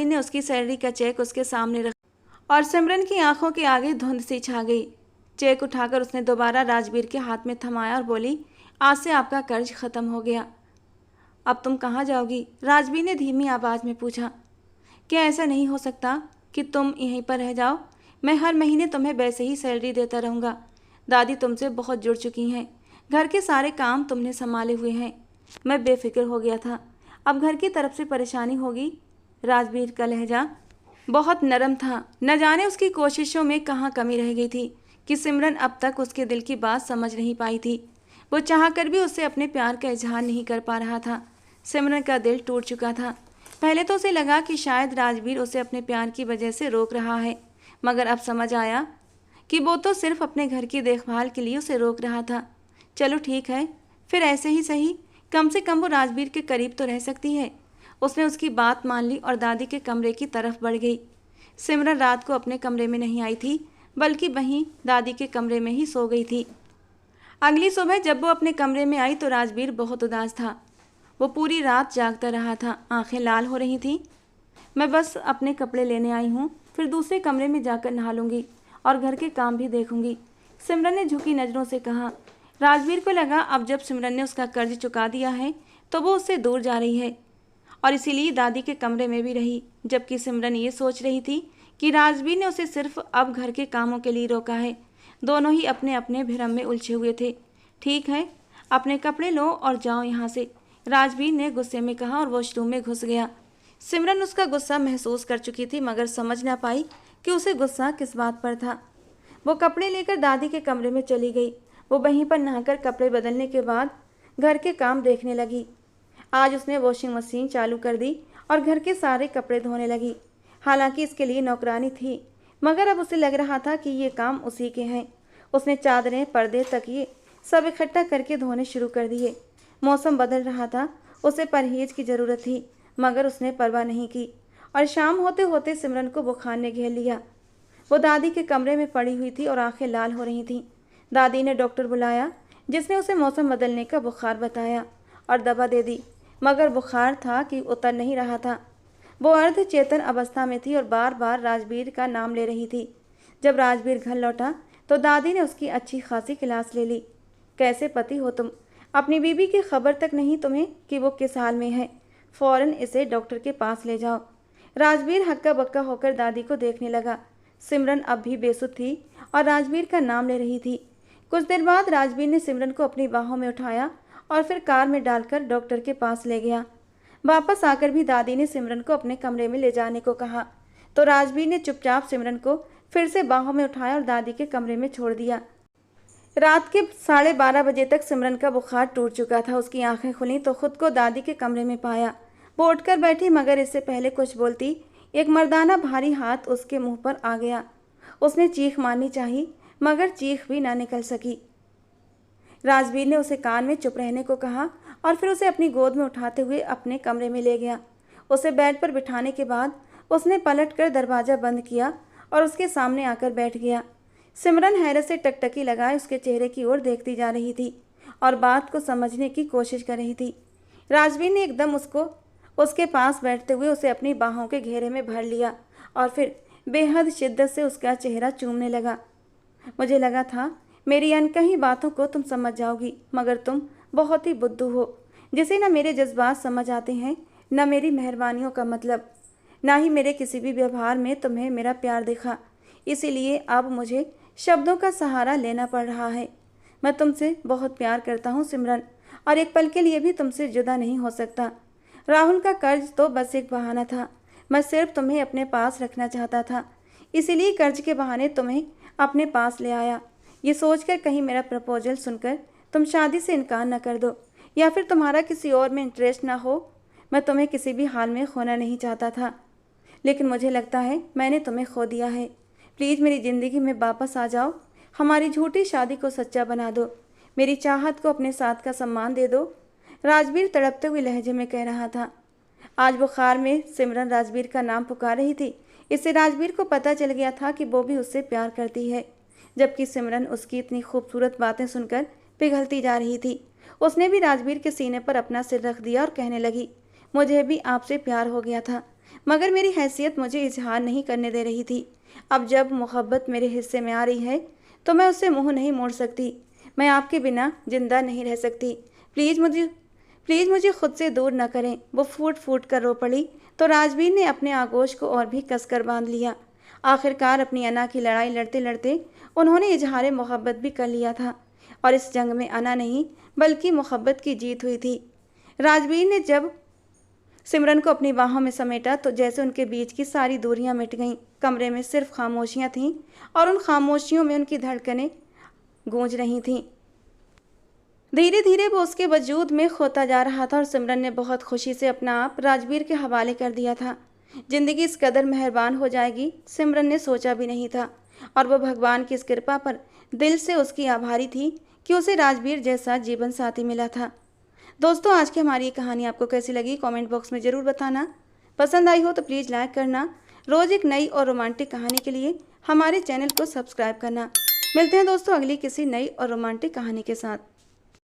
ने उसकी सैलरी का चेक उसके सामने रखा और सिमरन की आंखों के आगे धुंध सी छा गई। चेक उठाकर उसने दोबारा राजवीर के हाथ में थमाया और बोली, आज से आपका कर्ज खत्म हो गया। अब तुम कहाँ जाओगी? राजवीर ने धीमी आवाज़ में पूछा। क्या ऐसा नहीं हो सकता कि तुम यहीं पर रह जाओ? मैं हर महीने तुम्हें वैसे ही सैलरी देता रहूँगा। दादी तुमसे बहुत जुड़ चुकी हैं, घर के सारे काम तुमने संभाले हुए हैं। मैं बेफिक्र हो गया था, अब घर की तरफ से परेशानी होगी। राजवीर का लहजा बहुत नरम था। न जाने उसकी कोशिशों में कहाँ कमी रह गई थी कि सिमरन अब तक उसके दिल की बात समझ नहीं पाई थी। वो चाह कर भी उससे अपने प्यार का इजहार नहीं कर पा रहा था। सिमरन का दिल टूट चुका था। पहले तो उसे लगा कि शायद राजवीर उसे अपने प्यार की वजह से रोक रहा है, मगर अब समझ आया कि वो तो सिर्फ अपने घर की देखभाल के लिए उसे रोक रहा था। चलो ठीक है, फिर ऐसे ही सही, कम से कम वो राजवीर के करीब तो रह सकती है। उसने उसकी बात मान ली और दादी के कमरे की तरफ बढ़ गई। सिमरन रात को अपने कमरे में नहीं आई थी, बल्कि वहीं दादी के कमरे में ही सो गई थी। अगली सुबह जब वो अपने कमरे में आई तो राजवीर बहुत उदास था। वो पूरी रात जागता रहा था, आंखें लाल हो रही थीं। मैं बस अपने कपड़े लेने आई हूँ, फिर दूसरे कमरे में जाकर नहा लूँगी और घर के काम भी देखूंगी, सिमरन ने झुकी नज़रों से कहा। राजवीर को लगा अब जब सिमरन ने उसका कर्ज चुका दिया है तो वो उससे दूर जा रही है और इसीलिए दादी के कमरे में भी रही, जबकि सिमरन ये सोच रही थी कि राजवीर ने उसे सिर्फ अब घर के कामों के लिए रोका है। दोनों ही अपने अपने भ्रम में उलझे हुए थे। ठीक है, अपने कपड़े लो और जाओ यहाँ से, राजवीर ने गुस्से में कहा और वॉशरूम में घुस गया। सिमरन उसका गुस्सा महसूस कर चुकी थी, मगर समझ ना पाई कि उसे गुस्सा किस बात पर था। वो कपड़े लेकर दादी के कमरे में चली गई। वो वहीं पर नहाकर कपड़े बदलने के बाद घर के काम देखने लगी। आज उसने वॉशिंग मशीन चालू कर दी और घर के सारे कपड़े धोने लगी। हालांकि इसके लिए नौकरानी थी, मगर अब उसे लग रहा था कि ये काम उसी के हैं। उसने चादरें, पर्दे, तकिए सब इकट्ठा करके धोने शुरू कर दिए। मौसम बदल रहा था, उसे परहेज की ज़रूरत थी, मगर उसने परवाह नहीं की और शाम होते होते सिमरन को बुखार ने घेर लिया। वो दादी के कमरे में पड़ी हुई थी और आंखें लाल हो रही थीं। दादी ने डॉक्टर बुलाया, जिसने उसे मौसम बदलने का बुखार बताया और दवा दे दी, मगर बुखार था कि उतर नहीं रहा था। वो अर्ध चेतन अवस्था में थी और बार बार राजवीर का नाम ले रही थी। जब राजवीर घर लौटा तो दादी ने उसकी अच्छी खासी क्लास ले ली। कैसे पति हो तुम? अपनी बीवी की खबर तक नहीं तुम्हें कि वो किस हाल में है? फौरन इसे डॉक्टर के पास ले जाओ। राजवीर हक्का बक्का होकर दादी को देखने लगा। सिमरन अब भी बेसुध थी और राजवीर का नाम ले रही थी। कुछ देर बाद राजवीर ने सिमरन को अपनी बाहों में उठाया और फिर कार में डालकर डॉक्टर के पास ले गया। वापस आकर भी दादी ने सिमरन को अपने कमरे में ले जाने को कहा तो राजवीर ने चुपचाप सिमरन को फिर से बाहों में उठाया और दादी के कमरे में छोड़ दिया। रात के 12:30 बजे तक सिमरन का बुखार टूट चुका था। उसकी आंखें खुली तो खुद को दादी के कमरे में पाया। वो उठकर बैठी, मगर इससे पहले कुछ बोलती एक मर्दाना भारी हाथ उसके मुंह पर आ गया। उसने चीख मारनी चाही, मगर चीख भी ना निकल सकी। राजवीर ने उसे कान में चुप रहने को कहा और फिर उसे अपनी गोद में उठाते हुए अपने कमरे में ले गया। उसे बेड पर बिठाने के बाद उसने पलटकर दरवाज़ा बंद किया और उसके सामने आकर बैठ गया। सिमरन हैरत से टकटकी लगाए उसके चेहरे की ओर देखती जा रही थी और बात को समझने की कोशिश कर रही थी। राजवीर ने एकदम उसके पास बैठते हुए उसे अपनी बाहों के घेरे में भर लिया और फिर बेहद शिद्दत से उसका चेहरा चूमने लगा। मुझे लगा था मेरी अनकही बातों को तुम समझ जाओगी, मगर तुम बहुत ही बुद्धू हो, जिसे न मेरे जज्बात समझ आते हैं, न मेरी मेहरबानियों का मतलब, ना ही मेरे किसी भी व्यवहार में तुम्हें मेरा प्यार दिखा। इसीलिए अब मुझे शब्दों का सहारा लेना पड़ रहा है। मैं तुमसे बहुत प्यार करता हूँ सिमरन, और एक पल के लिए भी तुमसे जुदा नहीं हो सकता। राहुल का कर्ज तो बस एक बहाना था। मैं सिर्फ तुम्हें अपने पास रखना चाहता था, इसीलिए कर्ज के बहाने तुम्हें अपने पास ले आया, ये सोचकर कहीं मेरा प्रपोजल सुनकर तुम शादी से इनकार न कर दो या फिर तुम्हारा किसी और में इंटरेस्ट ना हो। मैं तुम्हें किसी भी हाल में खोना नहीं चाहता था, लेकिन मुझे लगता है मैंने तुम्हें खो दिया है। प्लीज़ मेरी ज़िंदगी में वापस आ जाओ, हमारी झूठी शादी को सच्चा बना दो, मेरी चाहत को अपने साथ का सम्मान दे दो। राजवीर तड़पते हुए लहजे में कह रहा था। आज बुखार में सिमरन राजवीर का नाम पुकार रही थी। इससे राजवीर को पता चल गया था कि वो भी उससे प्यार करती है, जबकि सिमरन उसकी इतनी खूबसूरत बातें सुनकर पिघलती जा रही थी। उसने भी राजवीर के सीने पर अपना सिर रख दिया और कहने लगी, मुझे भी आपसे प्यार हो गया था, मगर मेरी हैसियत मुझे इजहार नहीं करने दे रही थी। अब जब मोहब्बत मेरे हिस्से में आ रही है तो मैं उससे मुंह नहीं मोड़ सकती। मैं आपके बिना जिंदा नहीं रह सकती। प्लीज़ मुझे खुद से दूर न करें। वो फूट फूट कर रो पड़ी तो राजवीर ने अपने आगोश को और भी कसकर बांध लिया। आखिरकार अपनी अना की लड़ाई लड़ते लड़ते उन्होंने इजहार मोहब्बत भी कर लिया था, और इस जंग में अना नहीं बल्कि मोहब्बत की जीत हुई थी। राजवीर ने जब सिमरन को अपनी बाहों में समेटा तो जैसे उनके बीच की सारी दूरियां मिट गईं। कमरे में सिर्फ खामोशियां थीं और उन खामोशियों में उनकी धड़कनें गूंज रही थीं। धीरे धीरे वो उसके वजूद में खोता जा रहा था और सिमरन ने बहुत खुशी से अपना आप राजवीर के हवाले कर दिया था। जिंदगी इस कदर मेहरबान हो जाएगी सिमरन ने सोचा भी नहीं था, और वह भगवान की इस कृपा पर दिल से उसकी आभारी थी कि उसे राजवीर जैसा जीवन साथी मिला था। दोस्तों, आज की हमारी ये कहानी आपको कैसी लगी कमेंट बॉक्स में ज़रूर बताना। पसंद आई हो तो प्लीज़ लाइक करना। रोज़ एक नई और रोमांटिक कहानी के लिए हमारे चैनल को सब्सक्राइब करना। मिलते हैं दोस्तों अगली किसी नई और रोमांटिक कहानी के साथ।